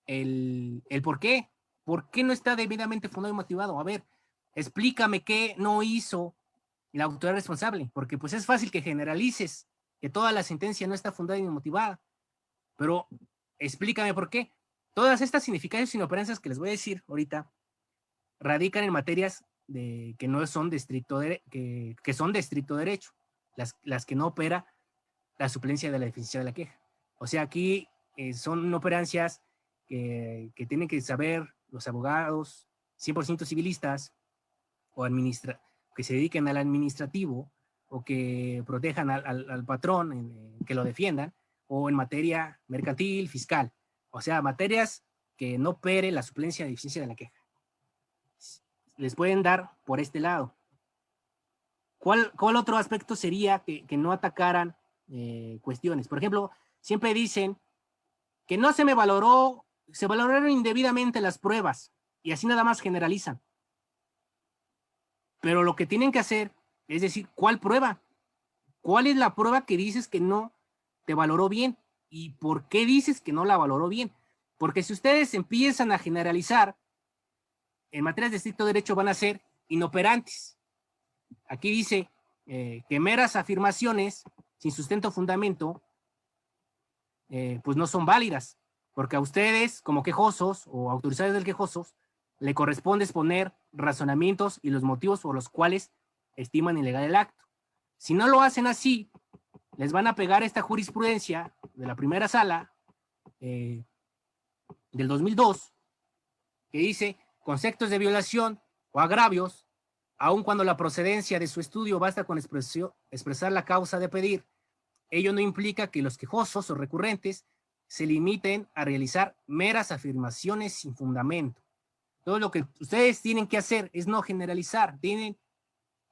el por qué. ¿Por qué no está debidamente fundado y motivado? A ver, explícame qué no hizo la autoridad responsable, porque pues es fácil que generalices que toda la sentencia no está fundada ni motivada, pero explícame por qué. Todas estas significaciones y inoperancias que les voy a decir ahorita radican en materias que no son de estricto que son de estricto derecho, las que no opera la suplencia de la defensa de la queja. O sea, aquí son inoperancias que tienen que saber los abogados 100% civilistas o que se dediquen al administrativo o que protejan al patrón, que lo defiendan, o en materia mercantil, fiscal. O sea, materias que no opere la suplencia de eficiencia de la queja. Les pueden dar por este lado. ¿Cuál otro aspecto sería que no atacaran cuestiones? Por ejemplo, siempre dicen que no se me valoró, se valoraron indebidamente las pruebas y así nada más generalizan. Pero lo que tienen que hacer es decir, ¿cuál prueba? ¿Cuál es la prueba que dices que no te valoró bien? ¿Y por qué dices que no la valoró bien? Porque si ustedes empiezan a generalizar, en materias de estricto derecho van a ser inoperantes. Aquí dice que meras afirmaciones sin sustento o fundamento, pues no son válidas, porque a ustedes, como quejosos o autoridades del quejosos, le corresponde exponer razonamientos y los motivos por los cuales estiman ilegal el acto. Si no lo hacen así, les van a pegar esta jurisprudencia de la primera sala del 2002, que dice, conceptos de violación o agravios, aun cuando la procedencia de su estudio basta con expresar la causa de pedir, ello no implica que los quejosos o recurrentes se limiten a realizar meras afirmaciones sin fundamento. Todo lo que ustedes tienen que hacer es no generalizar, tienen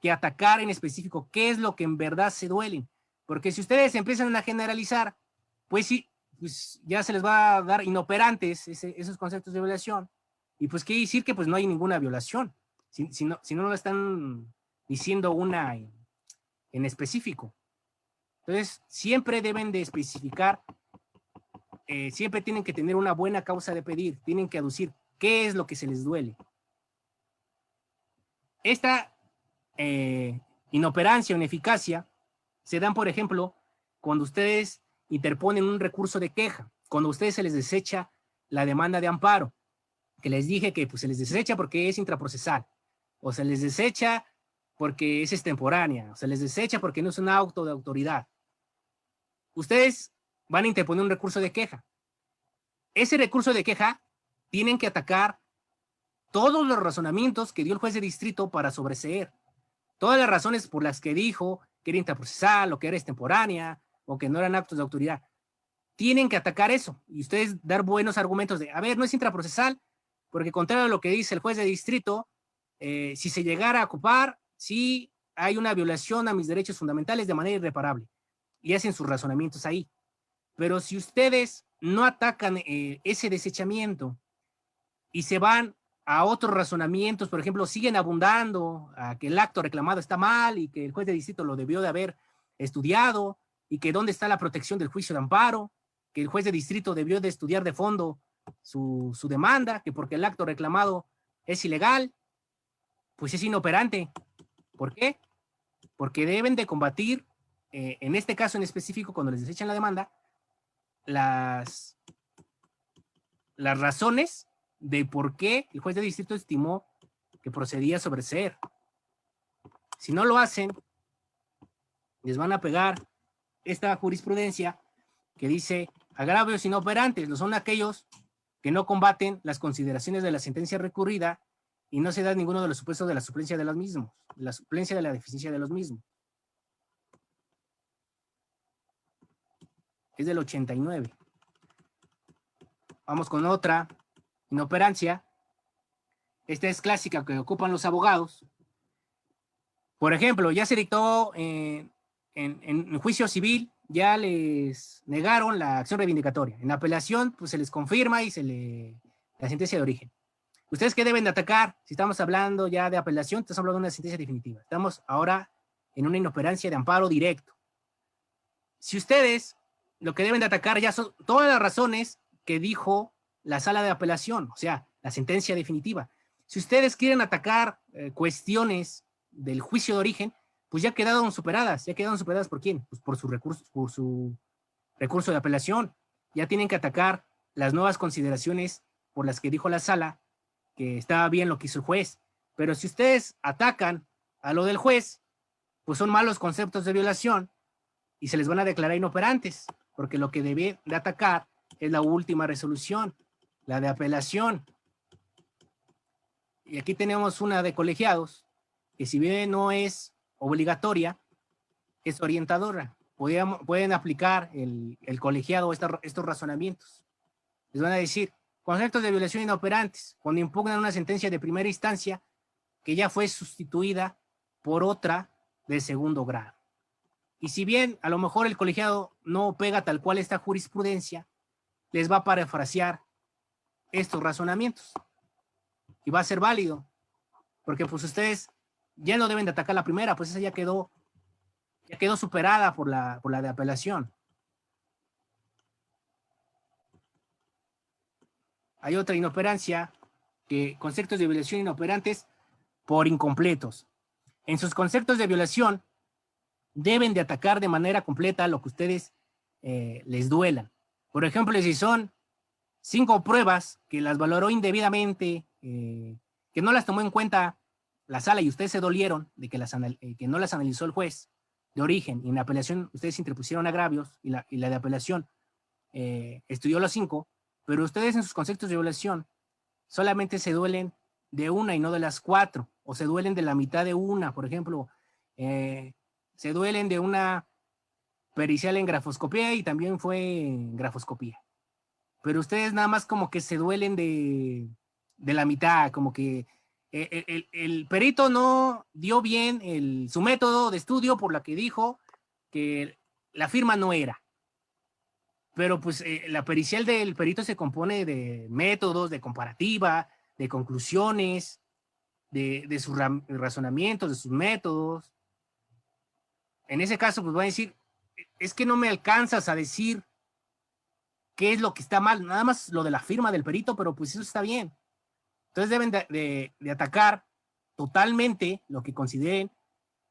que atacar en específico qué es lo que en verdad se duelen. Porque si ustedes empiezan a generalizar, pues sí, pues ya se les va a dar inoperantes esos conceptos de violación. Y pues quiere decir que pues no hay ninguna violación. Si no lo están diciendo una en específico. Entonces, siempre deben de especificar, siempre tienen que tener una buena causa de pedir, tienen que aducir qué es lo que se les duele. Esta inoperancia o ineficacia se dan, por ejemplo, cuando ustedes interponen un recurso de queja, cuando a ustedes se les desecha la demanda de amparo, que les dije que pues, se les desecha porque es intraprocesal, o se les desecha porque es extemporánea, o se les desecha porque no es un auto de autoridad. Ustedes van a interponer un recurso de queja. Ese recurso de queja tienen que atacar todos los razonamientos que dio el juez de distrito para sobreseer. Todas las razones por las que dijo que era intraprocesal, o que era extemporánea, o que no eran actos de autoridad. Tienen que atacar eso y ustedes dar buenos argumentos de, a ver, no es intraprocesal, porque contrario a lo que dice el juez de distrito, si se llegara a ocupar, sí hay una violación a mis derechos fundamentales de manera irreparable. Y hacen sus razonamientos ahí. Pero si ustedes no atacan ese desechamiento y se van a otros razonamientos, por ejemplo, siguen abundando a que el acto reclamado está mal y que el juez de distrito lo debió de haber estudiado y que dónde está la protección del juicio de amparo, que el juez de distrito debió de estudiar de fondo su demanda, que porque el acto reclamado es ilegal, pues es inoperante. ¿Por qué? Porque deben de combatir, en este caso en específico, cuando les desechan la demanda, las razones de por qué el juez de distrito estimó que procedía a sobreseer. Si no lo hacen, les van a pegar esta jurisprudencia que dice agravios inoperantes, no son aquellos que no combaten las consideraciones de la sentencia recurrida y no se da ninguno de los supuestos de la suplencia de los mismos, la suplencia de la deficiencia de los mismos. Es del 89. Vamos con otra inoperancia. Esta es clásica que ocupan los abogados. Por ejemplo, ya se dictó en juicio civil, ya les negaron la acción reivindicatoria. En apelación, pues se les confirma y la sentencia de origen. ¿Ustedes qué deben de atacar? Si estamos hablando ya de apelación, estamos hablando de una sentencia definitiva. Estamos ahora en una inoperancia de amparo directo. Si ustedes lo que deben de atacar ya son todas las razones que dijo la sala de apelación, o sea, la sentencia definitiva. Si ustedes quieren atacar cuestiones del juicio de origen, pues ya quedaron superadas. ¿Ya quedaron superadas por quién? Pues por su recurso de apelación. Ya tienen que atacar las nuevas consideraciones por las que dijo la sala que estaba bien lo que hizo el juez. Pero si ustedes atacan a lo del juez, pues son malos conceptos de violación y se les van a declarar inoperantes, porque lo que debe de atacar es la última resolución, la de apelación. Y aquí tenemos una de colegiados, que si bien no es obligatoria, es orientadora. Pueden aplicar el colegiado estos razonamientos. Les van a decir, conceptos de violación inoperantes, cuando impugnan una sentencia de primera instancia que ya fue sustituida por otra de segundo grado. Y si bien a lo mejor el colegiado no pega tal cual esta jurisprudencia, les va a parafrasear estos razonamientos. Y va a ser válido, porque pues ustedes ya no deben de atacar la primera, pues esa ya quedó superada por la de apelación. Hay otra inoperancia que conceptos de violación inoperantes por incompletos. En sus conceptos de violación deben de atacar de manera completa lo que ustedes les duelan. Por ejemplo, si son 5 pruebas que las valoró indebidamente, que no las tomó en cuenta la sala y ustedes se dolieron de que no las analizó el juez de origen, y en la apelación ustedes interpusieron agravios y la de apelación estudió los 5, pero ustedes en sus conceptos de violación solamente se duelen de una y no de las 4, o se duelen de la mitad de una, por ejemplo, se duelen de una pericial en grafoscopía y también fue en grafoscopía. Pero ustedes nada más como que se duelen de la mitad, como que el perito no dio bien su método de estudio por la que dijo que la firma no era. Pero pues la pericial del perito se compone de métodos, de comparativa, de conclusiones, de sus razonamientos, de sus métodos. En ese caso, pues va a decir, es que no me alcanzas a decir qué es lo que está mal, nada más lo de la firma del perito, pero pues eso está bien. Entonces deben de atacar totalmente lo que consideren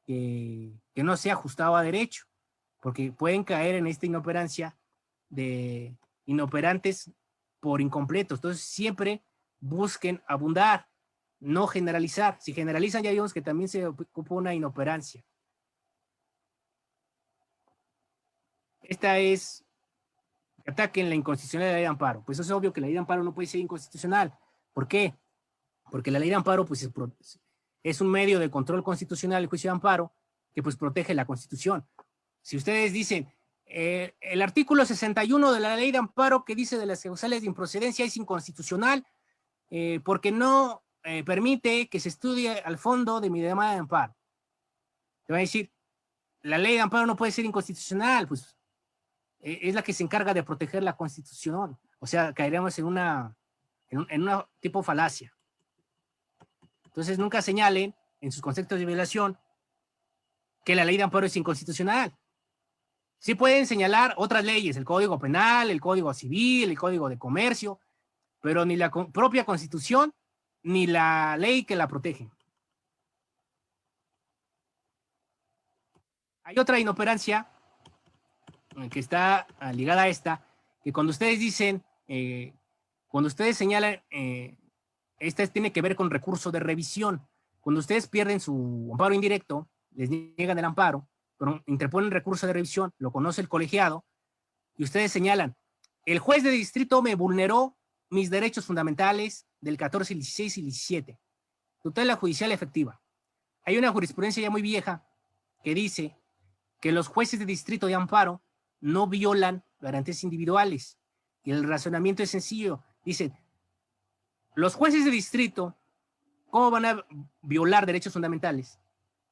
que no sea ajustado a derecho, porque pueden caer en esta inoperancia de inoperantes por incompletos. Entonces siempre busquen abundar, no generalizar. Si generalizan, ya vimos que también se ocupa una inoperancia. Esta es ataque en la inconstitucionalidad de la ley de amparo. Pues es obvio que la ley de amparo no puede ser inconstitucional. ¿Por qué? Porque la ley de amparo pues, es un medio de control constitucional, el juicio de amparo, que pues protege la Constitución. Si ustedes dicen, el artículo 61 de la ley de amparo que dice de las causales de improcedencia es inconstitucional porque no permite que se estudie al fondo de mi demanda de amparo. Te va a decir, la ley de amparo no puede ser inconstitucional, pues es la que se encarga de proteger la Constitución. O sea, caeremos en una tipo falacia. Entonces nunca señalen en sus conceptos de violación que la ley de amparo es inconstitucional. Sí pueden señalar otras leyes, el Código Penal, el Código Civil, el Código de Comercio, pero ni la propia Constitución ni la ley que la protege. Hay otra inoperancia que está ligada a esta, que cuando ustedes dicen, cuando ustedes señalan, esta tiene que ver con recurso de revisión. Cuando ustedes pierden su amparo indirecto, les niegan el amparo, pero interponen recurso de revisión, lo conoce el colegiado, y ustedes señalan, el juez de distrito me vulneró mis derechos fundamentales del 14, 16 y 17. Tutela judicial efectiva. Hay una jurisprudencia ya muy vieja que dice que los jueces de distrito de amparo no violan garantías individuales. Y el razonamiento es sencillo. Dicen, los jueces de distrito, ¿cómo van a violar derechos fundamentales?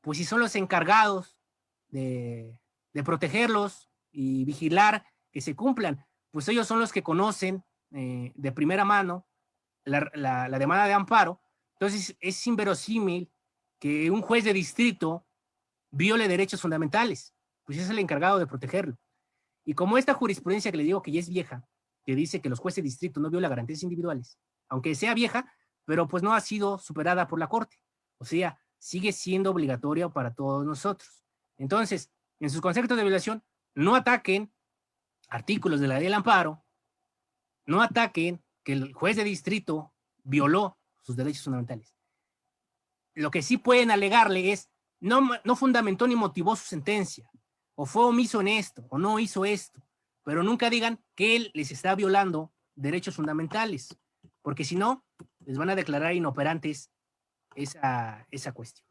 Pues si son los encargados de protegerlos y vigilar que se cumplan, pues ellos son los que conocen de primera mano la demanda de amparo. Entonces es inverosímil que un juez de distrito viole derechos fundamentales, pues es el encargado de protegerlo. Y como esta jurisprudencia que le digo que ya es vieja, que dice que los jueces de distrito no violan garantías individuales, aunque sea vieja, pero pues no ha sido superada por la Corte. O sea, sigue siendo obligatoria para todos nosotros. Entonces, en sus conceptos de violación, no ataquen artículos de la ley del amparo, no ataquen que el juez de distrito violó sus derechos fundamentales. Lo que sí pueden alegarle es, no fundamentó ni motivó su sentencia, o fue omiso en esto, o no hizo esto, pero nunca digan que él les está violando derechos fundamentales, porque si no, les van a declarar inoperantes esa cuestión.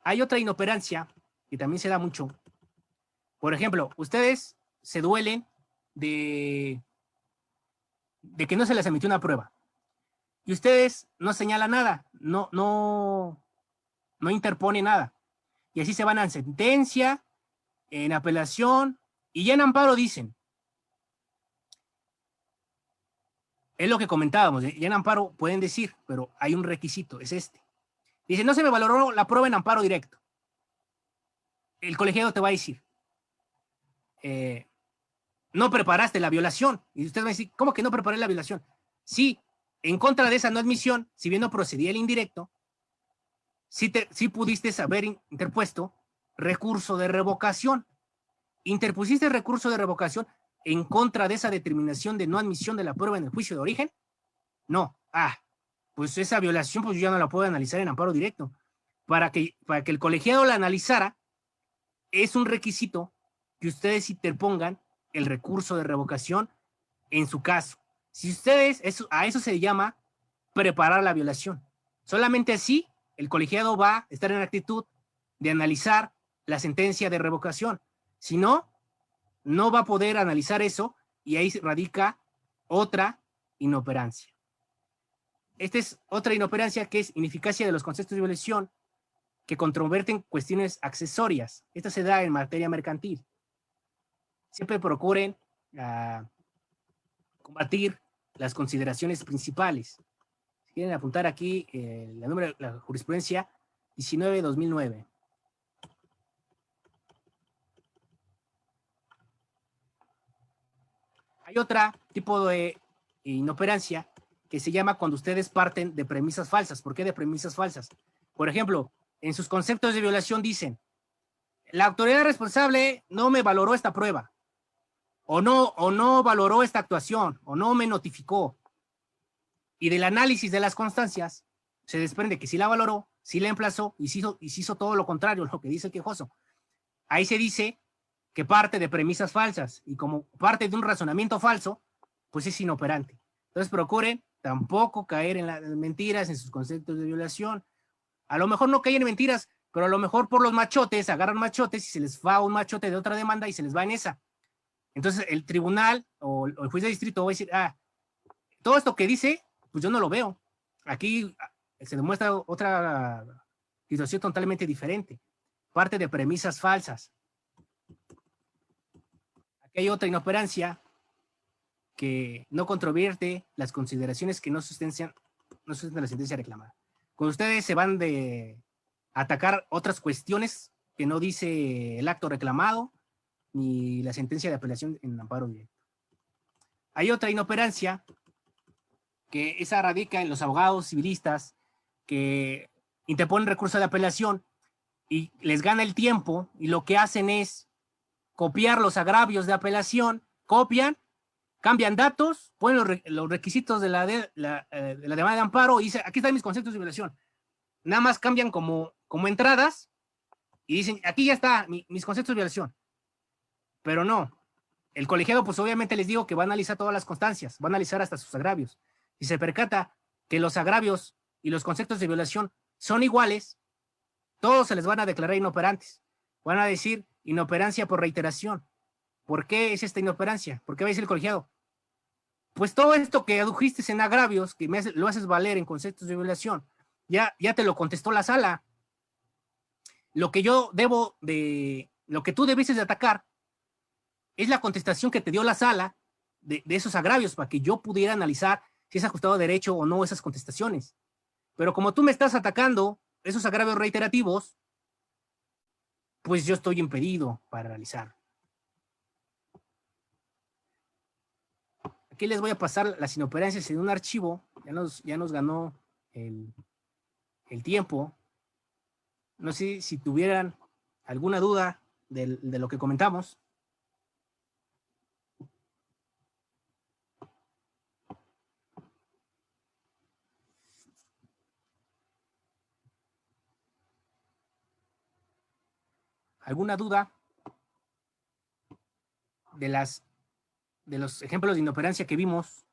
Hay otra inoperancia que también se da mucho. Por ejemplo, ustedes se duelen de que no se les emitió una prueba y ustedes no señalan nada, no interpone nada. Y así se van a sentencia, en apelación, y ya en amparo dicen. Es lo que comentábamos, ya en amparo pueden decir, pero hay un requisito, es este. Dice, no se me valoró la prueba en amparo directo. El colegiado te va a decir, no preparaste la violación. Y usted va a decir, ¿cómo que no preparé la violación? Sí, en contra de esa no admisión, si bien no procedía el indirecto, sí pudiste haber interpuesto recurso de revocación. ¿Interpusiste recurso de revocación en contra de esa determinación de no admisión de la prueba en el juicio de origen? No. Pues esa violación pues yo ya no la puedo analizar en amparo directo. Para que el colegiado la analizara, es un requisito que ustedes interpongan el recurso de revocación en su caso. Si ustedes, a eso se llama preparar la violación. Solamente así el colegiado va a estar en actitud de analizar la sentencia de revocación. Si no, no va a poder analizar eso y ahí radica otra inoperancia. Esta es otra inoperancia que es ineficacia de los conceptos de violación que controverten cuestiones accesorias. Esta se da en materia mercantil. Siempre procuren combatir las consideraciones principales. Si quieren apuntar aquí la jurisprudencia 19-2009. Hay otro tipo de inoperancia que se llama cuando ustedes parten de premisas falsas. ¿Por qué de premisas falsas? Por ejemplo, en sus conceptos de violación dicen, la autoridad responsable no me valoró esta prueba, o no valoró esta actuación, o no me notificó. Y del análisis de las constancias se desprende que sí la valoró, sí la emplazó y se hizo todo lo contrario, lo que dice el quejoso. Ahí se dice que parte de premisas falsas y como parte de un razonamiento falso, pues es inoperante. Entonces procuren tampoco caer en las mentiras, en sus conceptos de violación. A lo mejor no caen en mentiras, pero a lo mejor por los machotes, agarran machotes y se les va un machote de otra demanda y se les va en esa. Entonces el tribunal o el juez de distrito va a decir, todo esto que dice, pues yo no lo veo. Aquí se demuestra otra situación totalmente diferente. Parte de premisas falsas. Aquí hay otra inoperancia que no controvierte las consideraciones que no sustentan la sentencia reclamada. Cuando ustedes se van de atacar otras cuestiones que no dice el acto reclamado ni la sentencia de apelación en amparo directo. Hay otra inoperancia que esa radica en los abogados civilistas que interponen recurso de apelación y les gana el tiempo y lo que hacen es copiar los agravios de apelación, copian, cambian datos, ponen los requisitos de la demanda de amparo y dicen, aquí están mis conceptos de violación. Nada más cambian como entradas y dicen, aquí ya está mis conceptos de violación. Pero no, el colegiado pues obviamente les digo que va a analizar todas las constancias, va a analizar hasta sus agravios. Si se percata que los agravios y los conceptos de violación son iguales, todos se les van a declarar inoperantes. Van a decir inoperancia por reiteración. ¿Por qué es esta inoperancia? ¿Por qué va a decir el colegiado? Pues todo esto que adujiste en agravios, que lo haces valer en conceptos de violación, ya te lo contestó la sala. Lo que yo lo que tú debes de atacar es la contestación que te dio la sala de esos agravios para que yo pudiera analizar si es ajustado a derecho o no esas contestaciones. Pero como tú me estás atacando esos agravios reiterativos, pues yo estoy impedido para realizar. Aquí les voy a pasar las inoperancias en un archivo. Ya nos ganó el tiempo. No sé si tuvieran alguna duda de lo que comentamos. ¿Alguna duda de los ejemplos de inoperancia que vimos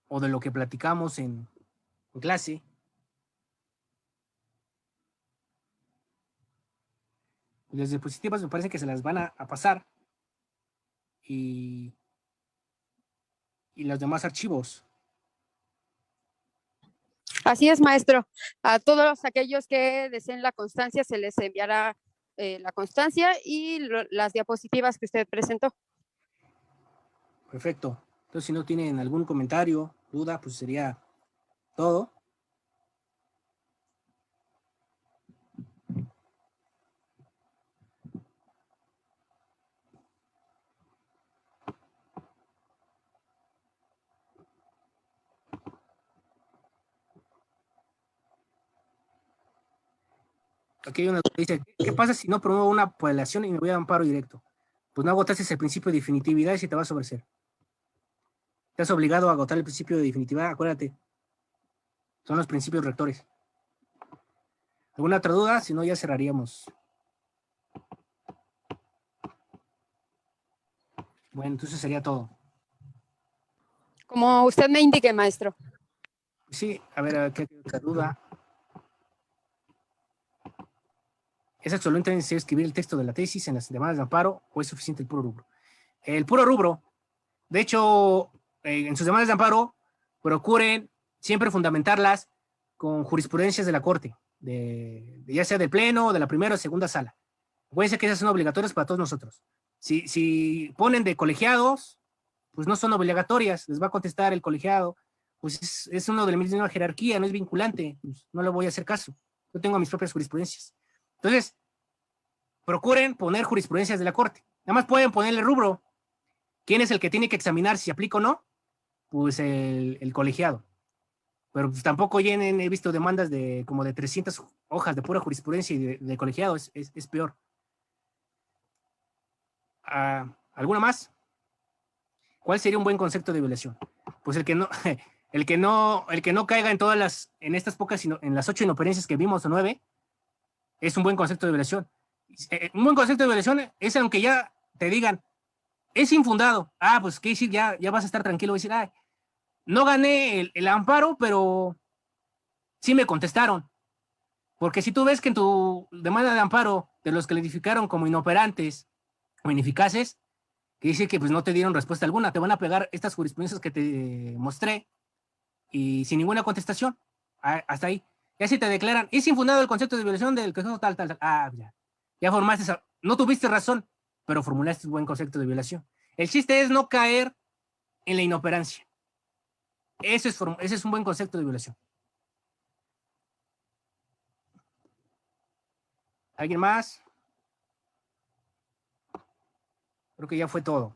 o de lo que platicamos en clase? Las diapositivas me parece que se las van a pasar y los demás archivos. Así es, maestro. A todos aquellos que deseen la constancia se les enviará la constancia y las diapositivas que usted presentó. Perfecto. Entonces, si no tienen algún comentario, duda, pues sería todo. aquí hay una que dice, ¿qué pasa si no promuevo una apelación y me voy a amparo directo? Pues no agotaste ese principio de definitividad y se te va a sobreser. Te has obligado a agotar el principio de definitividad, acuérdate. Son los principios rectores. ¿Alguna otra duda? Si no, ya cerraríamos. Bueno, entonces sería todo. Como usted me indique, maestro. Sí, a ver, ¿qué otra duda? ¿Es absolutamente necesario escribir el texto de la tesis en las demandas de amparo o es suficiente el puro rubro? El puro rubro, de hecho, en sus demandas de amparo, procuren siempre fundamentarlas con jurisprudencias de la Corte, ya sea del Pleno, de la primera o segunda sala. Acuérdense que esas son obligatorias para todos nosotros. Si ponen de colegiados, pues no son obligatorias, les va a contestar el colegiado, pues es uno de la misma jerarquía, no es vinculante, pues no le voy a hacer caso. Yo tengo mis propias jurisprudencias. Entonces, procuren poner jurisprudencias de la Corte. Nada más pueden ponerle rubro. ¿Quién es el que tiene que examinar si aplica o no? Pues el colegiado. Pero pues tampoco llenen, he visto demandas de como de 300 hojas de pura jurisprudencia y de colegiado, es peor. ¿Alguna más? ¿Cuál sería un buen concepto de violación? Pues el que no, el que no caiga en todas en estas pocas, en las 8 inoperencias que vimos o 9, es un buen concepto de violación. Un buen concepto de violación es aunque ya te digan, es infundado. Pues qué decir, ya vas a estar tranquilo, decir, no gané el amparo, pero sí me contestaron. Porque si tú ves que en tu demanda de amparo te los calificaron como inoperantes o ineficaces, que dice que pues no te dieron respuesta alguna, te van a pegar estas jurisprudencias que te mostré y sin ninguna contestación. Hasta ahí. Ya si te declaran, es infundado el concepto de violación del que tal, tal, tal. Ya formaste no tuviste razón, pero formulaste un buen concepto de violación. El chiste es no caer en la inoperancia. Ese es un buen concepto de violación. ¿Alguien más? Creo que ya fue todo.